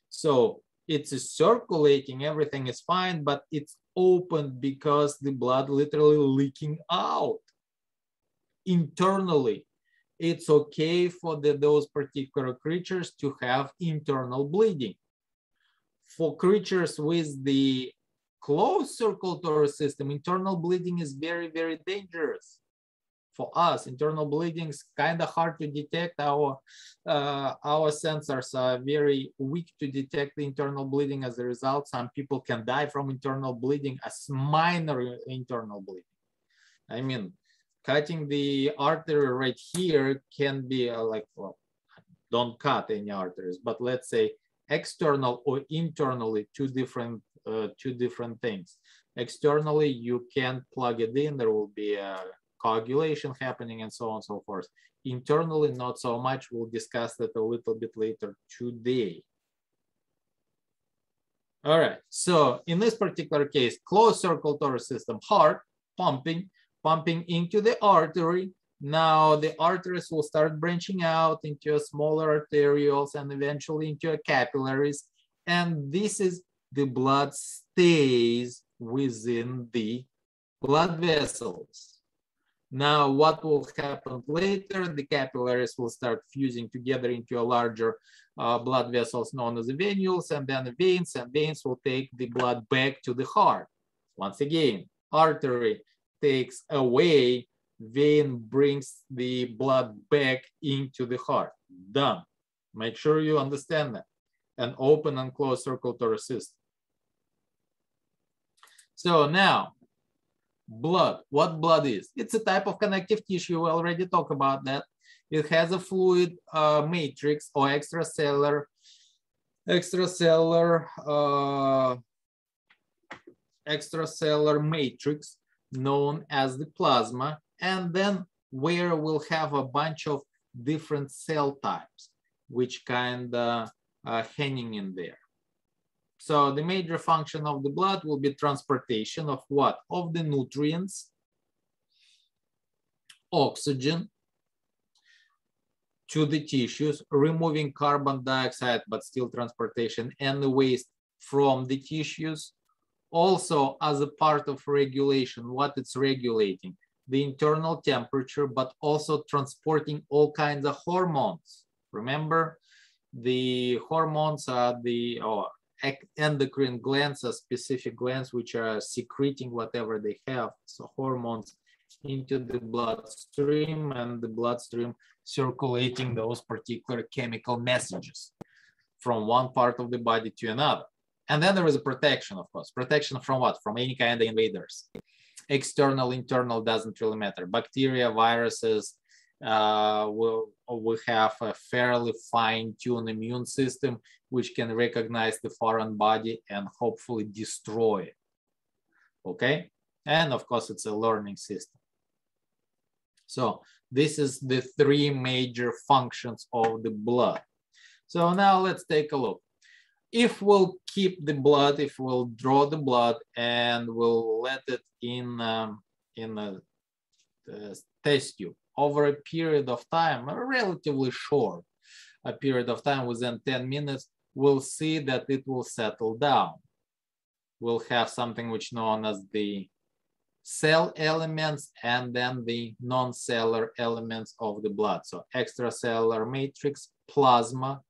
So it's circulating, everything is fine, but it's open because the blood literally leaking out internally. It's okay for those particular creatures to have internal bleeding. For creatures with the closed circulatory system, internal bleeding is very, very dangerous. For us, internal bleeding is kind of hard to detect. Our sensors are very weak to detect the internal bleeding. As a result, some people can die from internal bleeding as minor internal bleeding. I mean, cutting the artery right here can be like, well, don't cut any arteries, but let's say external or internally, two different things. Externally, you can plug it in, there will be a coagulation happening and so on and so forth. Internally, not so much. We'll discuss that a little bit later today. All right, so in this particular case, closed circulatory system, heart pumping into the artery. Now the arteries will start branching out into smaller arterioles and eventually into capillaries. And this is the blood stays within the blood vessels. Now, what will happen later? The capillaries will start fusing together into a larger blood vessels known as the venules, and then the veins, and veins will take the blood back to the heart. Once again, artery takes away, vein brings the blood back into the heart. Done. Make sure you understand that. An open and closed circulatory system. So now, blood. What blood is? It's a type of connective tissue. We already talked about that. It has a fluid matrix or extracellular matrix known as the plasma, and then where we'll have a bunch of different cell types which kind of hanging in there. So the major function of the blood will be transportation of what? Of the nutrients, oxygen to the tissues, removing carbon dioxide, but still transportation, and the waste from the tissues. Also, as a part of regulation, what it's regulating? The internal temperature, but also transporting all kinds of hormones. Remember, the hormones are the endocrine glands, are specific glands which are secreting whatever they have, so hormones into the bloodstream, and the bloodstream circulating those particular chemical messages from one part of the body to another. And then there is a protection, of course. Protection from what? From any kind of invaders. External, internal, doesn't really matter. Bacteria, viruses, will have a fairly fine-tuned immune system which can recognize the foreign body and hopefully destroy it. Okay? And of course, it's a learning system. So this is the three major functions of the blood. So now let's take a look. If we'll keep the blood, if we'll draw the blood and we'll let it in a test tube over a period of time, a relatively short period of time, within 10 minutes, we'll see that it will settle down. we'll have something which known as the cell elements and then the non-cellular elements of the blood. So extracellular matrix, plasma,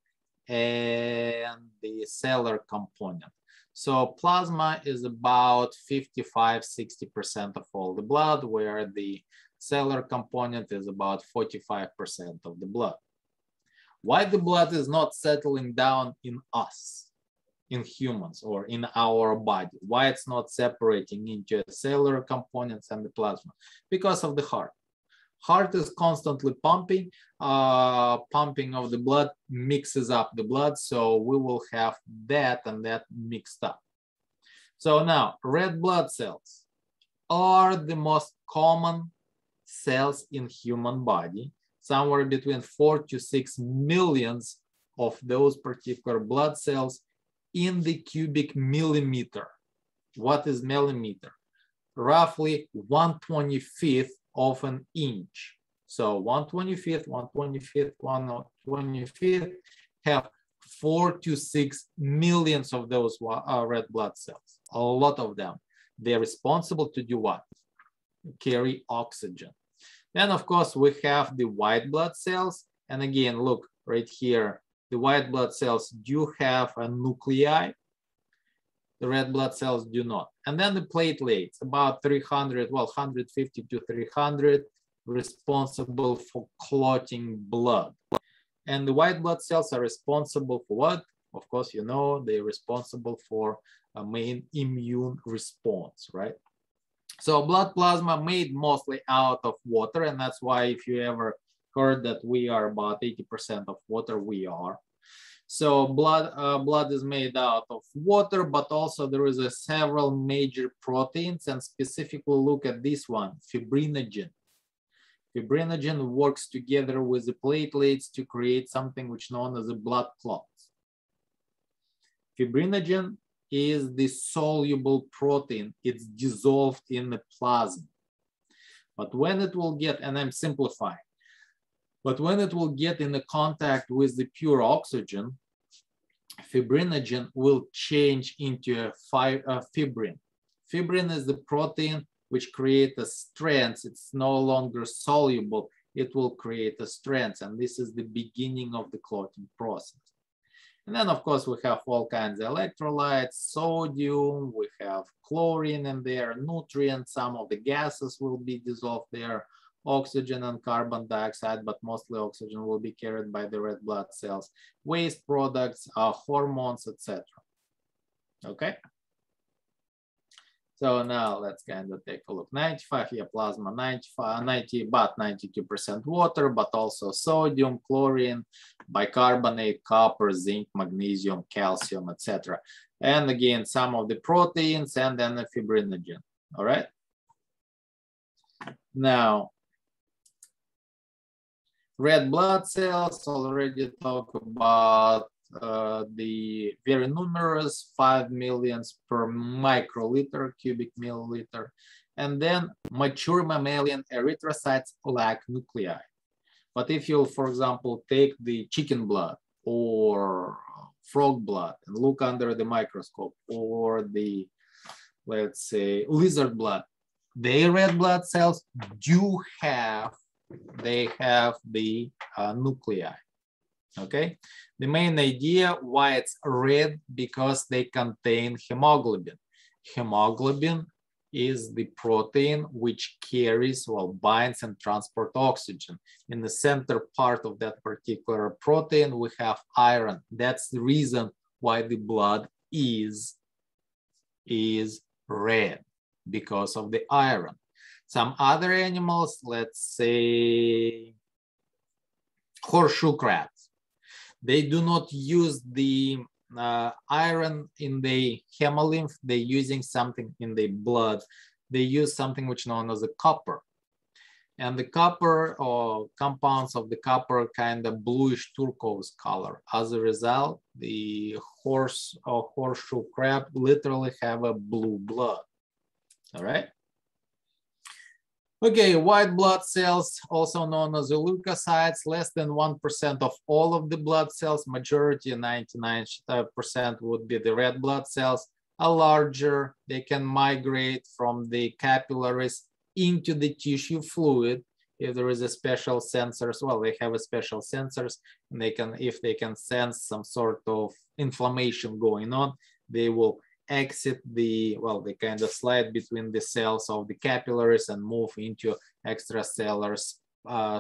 and the cellular component. So plasma is about 55–60% of all the blood, where the cellular component is about 45% of the blood. Why the blood is not settling down in us, in humans, or in our body? Why it's not separating into cellular components and the plasma? Because of the heart. Heart is constantly pumping. Pumping of the blood mixes up the blood, so we will have that and that mixed up. So now, red blood cells are the most common cells in human body. Somewhere between 4 to 6 millions of those particular blood cells in the cubic millimeter. What is millimeter? Roughly 1/25 of an inch. So 1/25, 1/25, 1/25 have 4 to 6 millions of those red blood cells. A lot of them. They're responsible to do what? Carry oxygen. Then, of course, we have the white blood cells. And again, look right here. The white blood cells do have a nuclei. The red blood cells do not. And then the platelets, about 300, well, 150 to 300, responsible for clotting blood. And the white blood cells are responsible for what? Of course, you know, they're responsible for a main immune response, right? So blood plasma made mostly out of water, and that's why if you ever heard that we are about 80% of water, we are. So blood is made out of water, but also there is several major proteins, and specifically look at this one, fibrinogen. Fibrinogen works together with the platelets to create something which is known as a blood clot. Fibrinogen is the soluble protein. It's dissolved in the plasma. But when it will get, and I'm simplifying, but when it will get in the contact with the pure oxygen, fibrinogen will change into a fibrin. Fibrin is the protein which creates a strand. It's no longer soluble. It will create a strand, and this is the beginning of the clotting process. And then, of course, we have all kinds of electrolytes, sodium, we have chlorine in there, nutrients, some of the gases will be dissolved there, oxygen and carbon dioxide, but mostly oxygen will be carried by the red blood cells, waste products, hormones, etc. Okay? So now let's kind of take a look. 95, yeah, plasma, 95, 90, about 92% water, but also sodium, chlorine, bicarbonate, copper, zinc, magnesium, calcium, etc. And again, some of the proteins and then the fibrinogen, all right? Now, red blood cells, already talk about the very numerous 5 millions per microliter, cubic milliliter. And then mature mammalian erythrocytes lack nuclei. But if you, for example, take the chicken blood or frog blood and look under the microscope, or the, let's say, lizard blood, their red blood cells do have, they have the nuclei. Okay, the main idea why it's red, because they contain hemoglobin. Hemoglobin is the protein which carries, well, binds and transports oxygen. In the center part of that particular protein, we have iron. That's the reason why the blood is red, because of the iron. Some other animals, let's say horseshoe crabs, they do not use the iron in the hemolymph. They're using something in the blood. They use something which is known as a copper. And the copper, or compounds of the copper, kind of bluish turquoise color. As a result, the horse or horseshoe crab literally have a blue blood. All right. Okay, white blood cells, also known as the leukocytes, less than 1% of all of the blood cells, majority, 99% would be the red blood cells. are larger, they can migrate from the capillaries into the tissue fluid. If there is a special sensors, well, they have a special sensors, and they can, if they can sense some sort of inflammation going on, they will exit the, well, they kind of slide between the cells of the capillaries and move into extracellular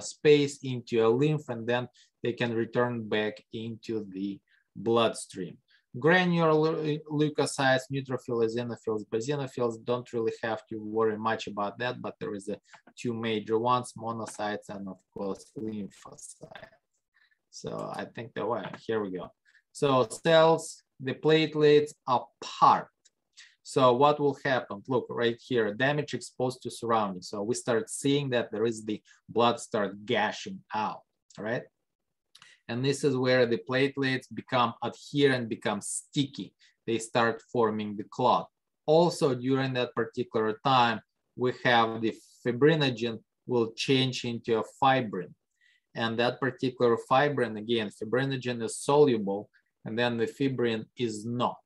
space, into a lymph, and then they can return back into the bloodstream. Granular leukocytes, neutrophils, eosinophils, basionophils, don't really have to worry much about that, but there is two major ones, monocytes and of course lymphocytes. So I think that way, here we go. So cells, the platelets apart. So what will happen? Look right here, damage exposed to surroundings. So we start seeing that there is the blood start gashing out, right? And this is where the platelets become adherent, become sticky. They start forming the clot. Also, during that particular time, we have the fibrinogen will change into a fibrin. And that particular fibrin, again, fibrinogen is soluble, and then the fibrin is not.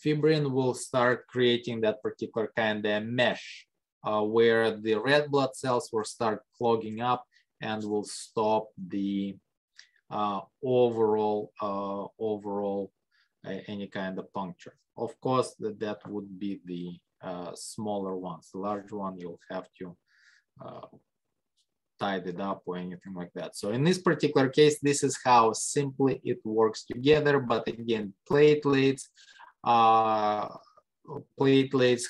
Fibrin will start creating that particular kind of mesh where the red blood cells will start clogging up and will stop the overall any kind of puncture. Of course, that would be the smaller ones. The large one, you'll have to tie it up or anything like that. So in this particular case, this is how simply it works together. But again, platelets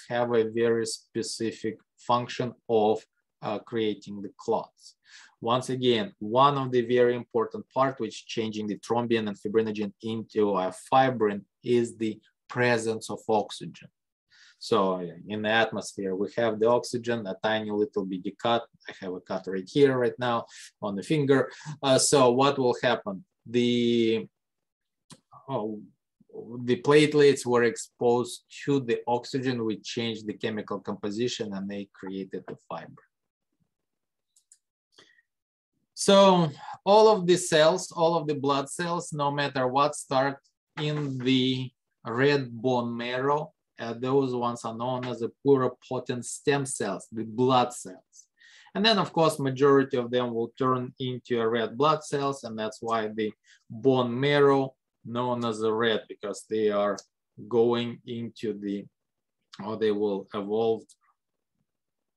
have a very specific function of creating the clots. Once again, one of the very important part which changing the thrombin and fibrinogen into a fibrin is the presence of oxygen. So in the atmosphere, we have the oxygen, a tiny little bitty cut. I have a cut right here, right now on the finger. So what will happen? The platelets were exposed to the oxygen, which changed the chemical composition, and they created the fiber. So all of the cells, all of the blood cells, no matter what, start in the red bone marrow. Those ones are known as the pluripotent stem cells, the blood cells. And then, of course, majority of them will turn into a red blood cells, and that's why the bone marrow known as the red, because they are going into the, or they will evolve,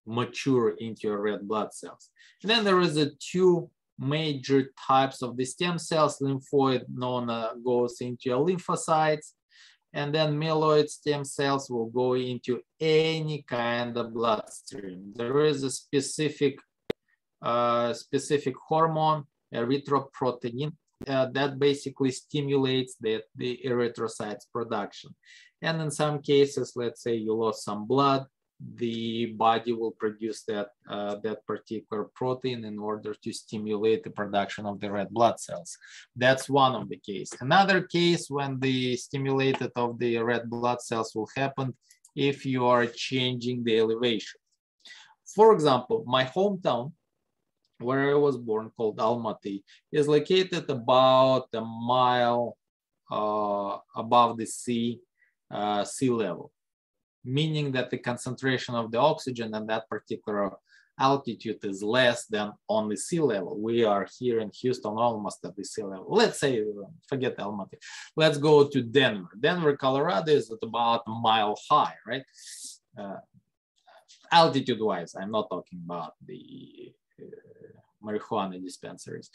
mature into a red blood cells. And then there is two major types of the stem cells. Lymphoid goes into lymphocytes, and then myeloid stem cells will go into any kind of bloodstream. There is a specific hormone, erythropoietin, that basically stimulates the erythrocytes production. And in some cases, let's say you lost some blood, the body will produce that particular protein in order to stimulate the production of the red blood cells. That's one of the case. Another case when the stimulated of the red blood cells will happen if you are changing the elevation. For example, my hometown, where I was born, called Almaty, is located about a mile above the sea level, meaning that the concentration of the oxygen at that particular altitude is less than on the sea level. We are here in Houston almost at the sea level. Let's say, forget Almaty. Let's go to Denver. Denver, Colorado is at about a mile high, right? Altitude-wise, I'm not talking about the marijuana dispensaries,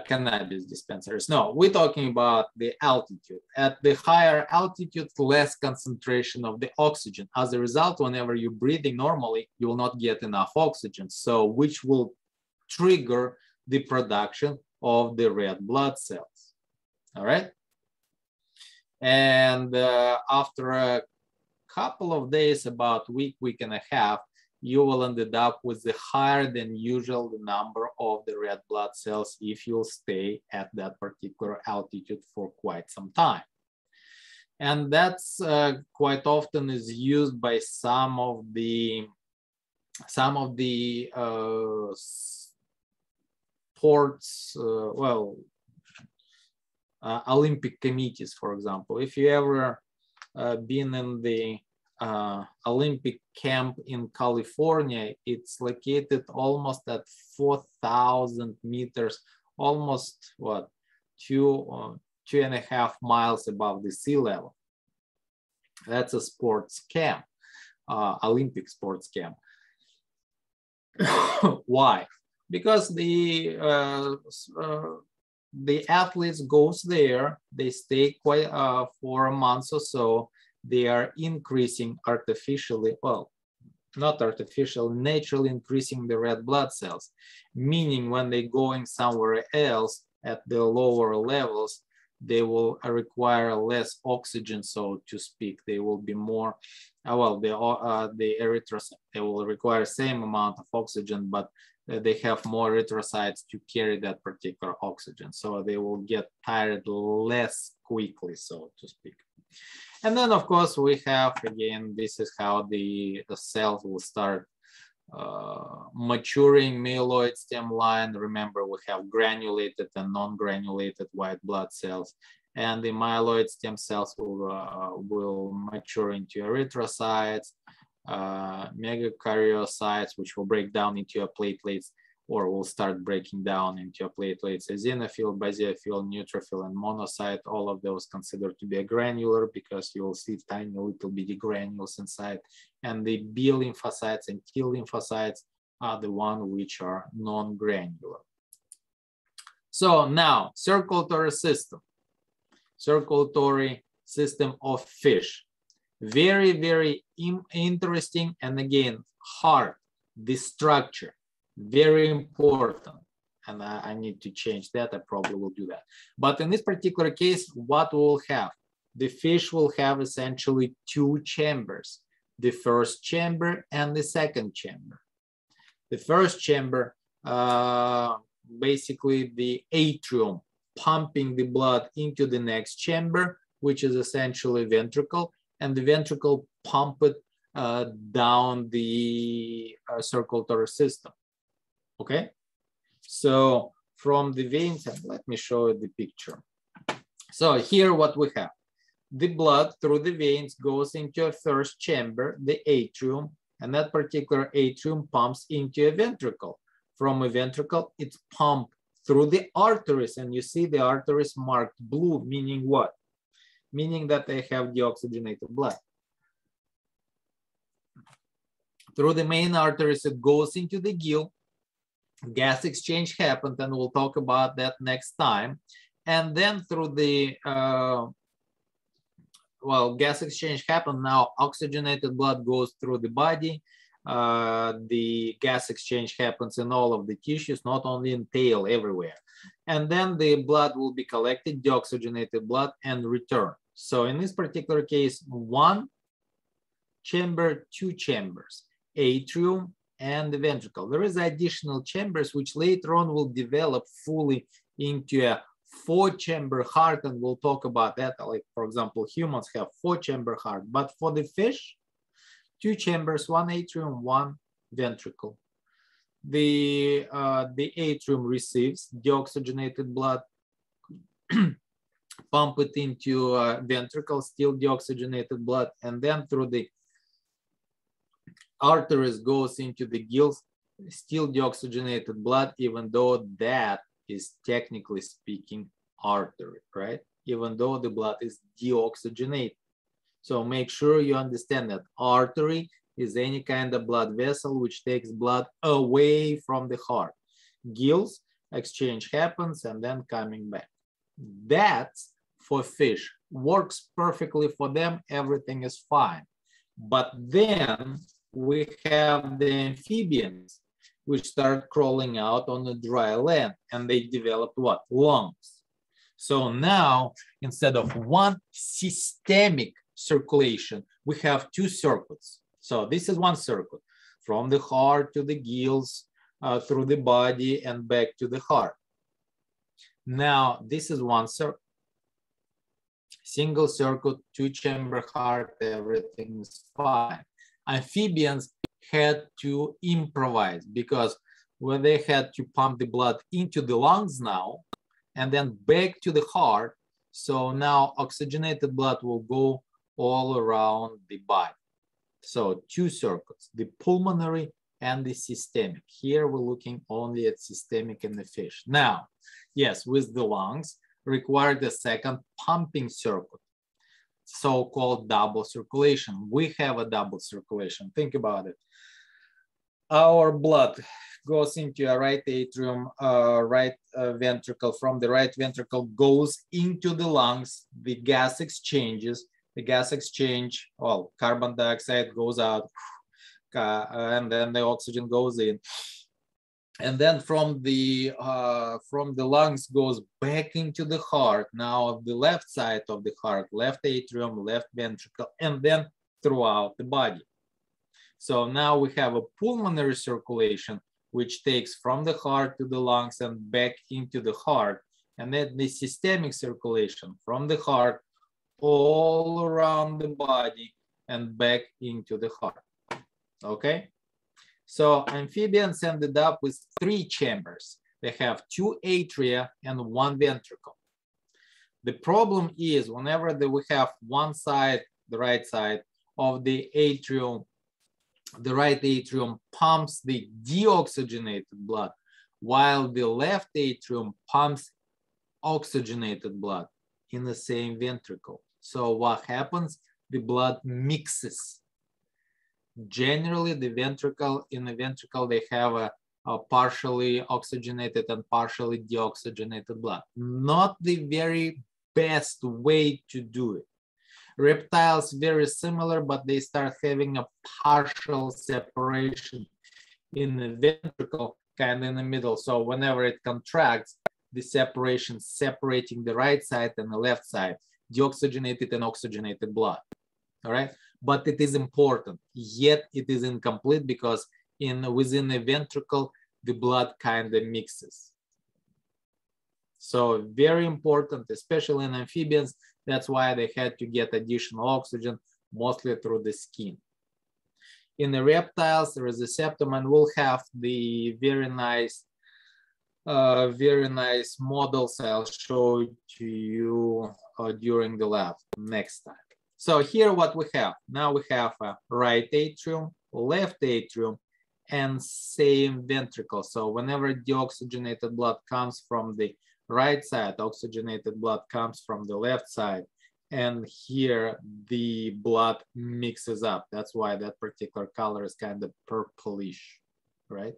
cannabis dispensaries. No, we're talking about the altitude. At the higher altitude, less concentration of the oxygen. As a result, whenever you're breathing normally, you will not get enough oxygen, so which will trigger the production of the red blood cells. All right. And after a couple of days, about week and a half, you will end up with the higher than usual number of the red blood cells if you'll stay at that particular altitude for quite some time. And that's quite often is used by some of the sports, Olympic committees, for example. If you ever been in the Olympic camp in California. It's located almost at 4,000 meters, almost what, 2.5 miles above the sea level. That's a sports camp, Olympic sports camp. Why? Because the athletes goes there, they stay quite for a month or so. They are increasing artificially, well, not artificial, naturally increasing the red blood cells, meaning when they're going somewhere else at the lower levels, they will require less oxygen, so to speak. They will be more, well, the erythrocytes, they will require same amount of oxygen, but they have more erythrocytes to carry that particular oxygen. So they will get tired less quickly, so to speak. And then, of course, we have, again, this is how the cells will start maturing myeloid stem line. Remember, we have granulated and non-granulated white blood cells, and the myeloid stem cells will mature into erythrocytes, megakaryocytes, which will break down into a platelets, or will start breaking down into a platelets, eosinophil, basophil, neutrophil, and monocyte. All of those considered to be a granular because you will see tiny little bitty granules inside. And the B lymphocytes and T lymphocytes are the ones which are non-granular. So now, circulatory system of fish. Very, very interesting. And again, heart, the structure, very important. And I need to change that. I probably will do that. But in this particular case, what we'll have? The fish will have essentially two chambers, the first chamber and the second chamber. The first chamber, basically the atrium, pumping the blood into the next chamber, which is essentially ventricle, and the ventricle pump it down the circulatory system. Okay, so from the veins, and let me show you the picture. So here what we have, the blood through the veins goes into a first chamber, the atrium, and that particular atrium pumps into a ventricle. From a ventricle, it's pumped through the arteries, and you see the arteries marked blue, meaning what? Meaning that they have deoxygenated blood. Through the main arteries, it goes into the gill. Gas exchange happened, and we'll talk about that next time. And then through the, gas exchange happened. Now oxygenated blood goes through the body. The gas exchange happens in all of the tissues, not only in tail, everywhere. And then the blood will be collected, deoxygenated blood, and returned. So in this particular case, one chamber, two chambers, atrium and the ventricle. There is additional chambers which later on will develop fully into a four-chamber heart, and we'll talk about that. Like, for example, humans have four-chamber heart, but for the fish, two chambers, one atrium, one ventricle. The atrium receives deoxygenated blood, pump it into ventricle, still deoxygenated blood, and then through the arteries goes into the gills, still deoxygenated blood, even though that is technically speaking artery, right? Even though the blood is deoxygenated. So make sure you understand that artery is any kind of blood vessel which takes blood away from the heart. Gills, exchange happens and then coming back. That's for fish. Works perfectly for them, everything is fine. But then we have the amphibians, which start crawling out on the dry land, and they develop what? Lungs. So now, instead of one systemic circulation, we have two circuits. So this is one circuit, from the heart to the gills, through the body and back to the heart. Now, this is one circuit. Single circuit, two-chamber heart, everything is fine. Amphibians had to improvise because when they had to pump the blood into the lungs now and then back to the heart, so now oxygenated blood will go all around the body. So two circuits, the pulmonary and the systemic. Here we're looking only at systemic in the fish. Now, yes, with the lungs, required a second pumping circuit, so-called double circulation. We have a double circulation. Think about it. Our blood goes into a right atrium, right ventricle. From the right ventricle goes into the lungs. The gas exchanges. The gas exchange, well, carbon dioxide goes out, and then the oxygen goes in. And then from the lungs goes back into the heart. Now the left side of the heart, left atrium, left ventricle, and then throughout the body. So now we have a pulmonary circulation, which takes from the heart to the lungs and back into the heart. And then the systemic circulation from the heart all around the body and back into the heart. Okay? So amphibians ended up with 3 chambers. They have 2 atria and 1 ventricle. The problem is whenever we have one side, the right side of the atrium, the right atrium pumps the deoxygenated blood, while the left atrium pumps oxygenated blood in the same ventricle. So what happens? The blood mixes. Generally, in the ventricle, they have a partially oxygenated and partially deoxygenated blood. Not the very best way to do it. Reptiles, very similar, but they start having a partial separation in the ventricle, kind of in the middle. So whenever it contracts, the separation separating the right side and the left side, deoxygenated and oxygenated blood. All right, but it is important, yet it is incomplete because within the ventricle, the blood kind of mixes. So very important, especially in amphibians. That's why they had to get additional oxygen, mostly through the skin. In the reptiles, there is a septum, and we'll have the very nice models I'll show to you during the lab next time. So here what we have. Now we have a right atrium, left atrium, and same ventricle. So whenever deoxygenated blood comes from the right side, oxygenated blood comes from the left side. And here the blood mixes up. That's why that particular color is kind of purplish, right?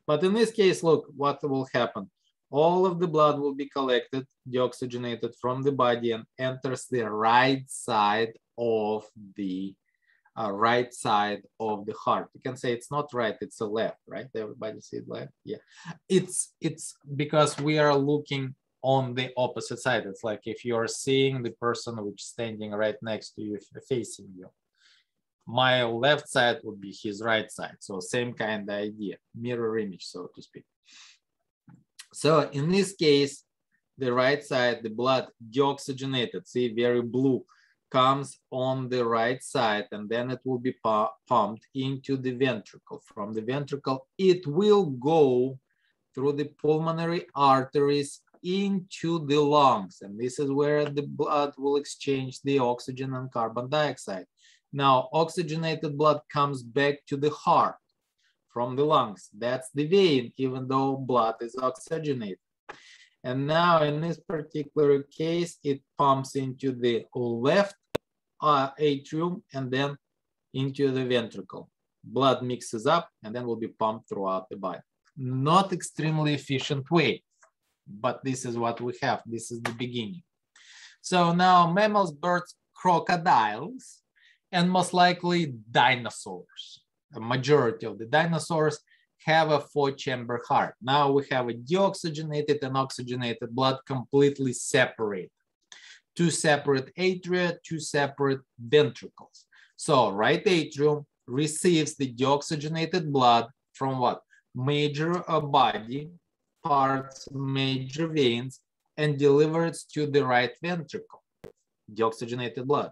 But in this case, look, what will happen? All of the blood will be collected, deoxygenated from the body, and enters the right side of the heart. You can say it's not right, it's a left, right? Everybody see it left? Yeah. It's because we are looking on the opposite side. It's like if you're seeing the person which is standing right next to you, facing you. My left side would be his right side. So same kind of idea, mirror image, so to speak. So in this case, the right side, the blood deoxygenated, see, very blue, comes on the right side, and then it will be pumped into the ventricle. From the ventricle, it will go through the pulmonary arteries into the lungs. And this is where the blood will exchange the oxygen and carbon dioxide. Now, oxygenated blood comes back to the heart from the lungs. That's the vein, even though blood is oxygenated. And now in this particular case, it pumps into the left atrium and then into the ventricle. Blood mixes up and then will be pumped throughout the body. Not extremely efficient way, but this is what we have. This is the beginning. So now mammals, birds, crocodiles, and most likely dinosaurs. A majority of the dinosaurs have a 4-chamber heart. Now we have a deoxygenated and oxygenated blood completely separate. 2 separate atria, 2 separate ventricles. So right atrium receives the deoxygenated blood from what? Major body parts, major veins, and delivers to the right ventricle, deoxygenated blood.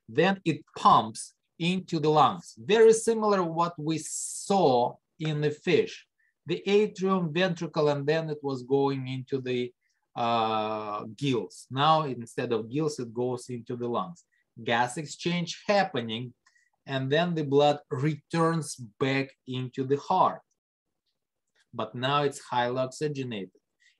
Then it pumps into the lungs. Very similar to what we saw in the fish. The atrium, ventricle, and then it was going into the gills. Now, instead of gills, it goes into the lungs. gas exchange happening, and then the blood returns back into the heart. But now it's highly oxygenated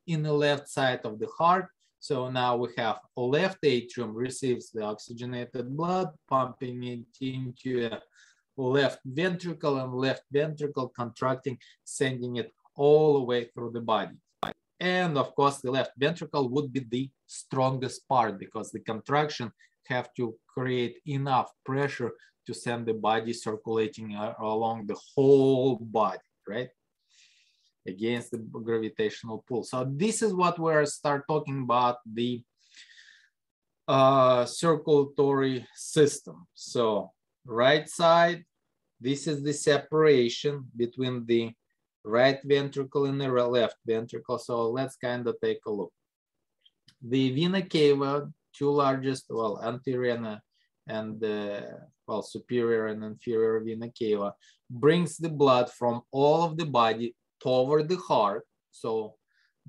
in the left side of the heart. So now we have left atrium receives the oxygenated blood, pumping it into a left ventricle, and left ventricle contracting, sending it all the way through the body. And of course, the left ventricle would be the strongest part because the contraction have to create enough pressure to send the body circulating along the whole body, right? Against the gravitational pull. So this is what we're start talking about, the circulatory system. So right side, this is the separation between the right ventricle and the left ventricle. So let's kind of take a look. The vena cava, two largest, well, anterior and well, superior and inferior vena cava, brings the blood from all of the body toward the heart, so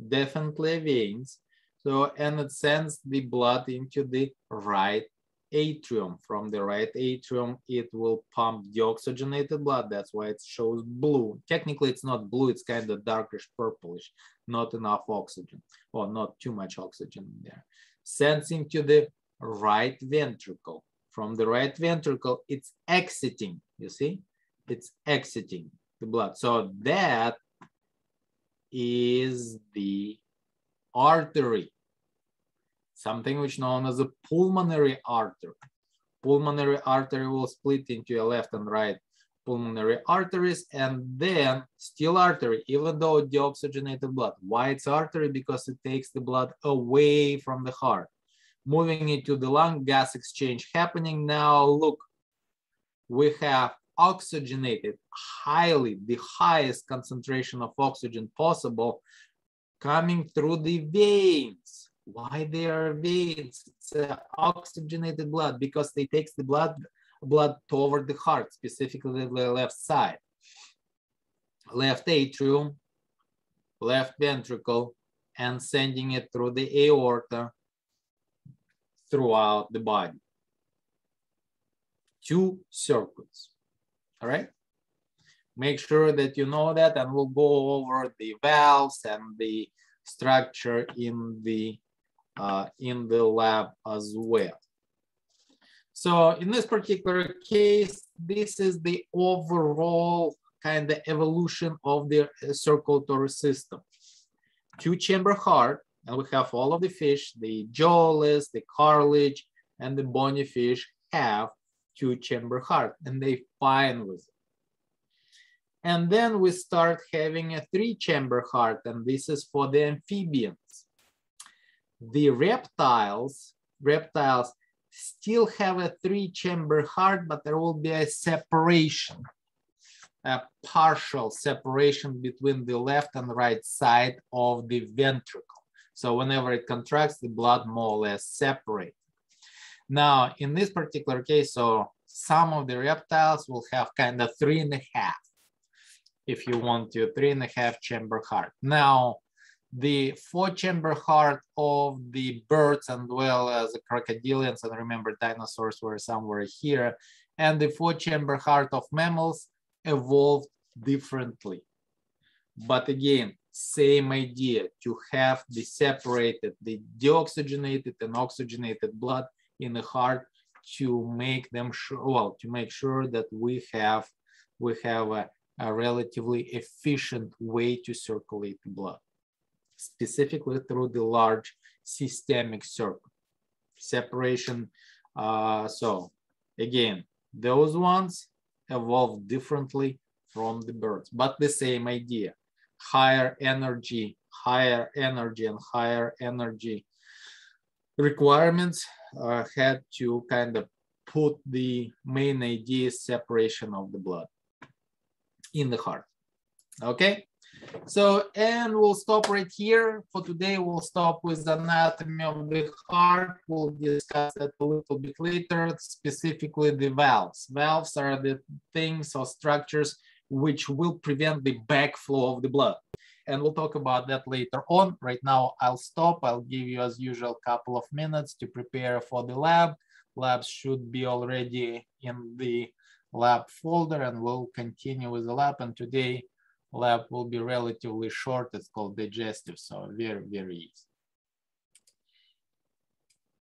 definitely veins. So, and it sends the blood into the right atrium. From the right atrium, it will pump deoxygenated blood. That's why it shows blue. Technically, it's not blue, it's kind of darkish purplish, not enough oxygen, or not too much oxygen in there. Sends into the right ventricle. From the right ventricle, it's exiting, you see? It's exiting the blood. So that is the artery, something which is known as a pulmonary artery. Pulmonary artery will split into a left and right pulmonary arteries, and then still artery, even though deoxygenated blood. Why it's artery? Because it takes the blood away from the heart, moving into the lung, gas exchange happening. Now look, we have oxygenated, the highest concentration of oxygen possible coming through the veins. Why they are veins? It's oxygenated blood because they takes the blood toward the heart, specifically the left side. Left atrium, left ventricle, and sending it through the aorta throughout the body. Two circuits. All right, make sure that you know that, and we'll go over the valves and the structure in the lab as well. So in this particular case, this is the overall kind of evolution of the circulatory system. Two-chamber heart, and we have all of the fish, the jawless, the cartilage, and the bony fish have two-chamber heart, and they fine with it. And then we start having a three-chamber heart, and this is for the amphibians. The reptiles still have a three-chamber heart, but there will be a separation, a partial separation between the left and right side of the ventricle. So whenever it contracts, the blood more or less separates. Now, in this particular case, so some of the reptiles will have kind of 3.5, if you want to, 3.5 chamber heart. Now, the 4-chamber heart of the birds, and well as the crocodilians, and remember dinosaurs were somewhere here, and the 4-chamber heart of mammals evolved differently. But again, same idea, to have the separated, the deoxygenated and oxygenated blood in the heart to make them sure, well, to make sure that we have a relatively efficient way to circulate the blood, specifically through the large systemic circuit separation. So again, those ones evolve differently from the birds, but the same idea: higher energy and higher energy requirements had to kind of put the main idea separation of the blood in the heart. Okay, so, and we'll stop right here for today. We'll stop with anatomy of the heart. We'll discuss that a little bit later, specifically the valves. Valves are the things or structures which will prevent the backflow of the blood. And we'll talk about that later on. Right now, I'll stop. I'll give you, as usual, a couple of minutes to prepare for the lab. labs should be already in the lab folder, and we'll continue with the lab. And today lab will be relatively short. It's called digestive, so very, very easy.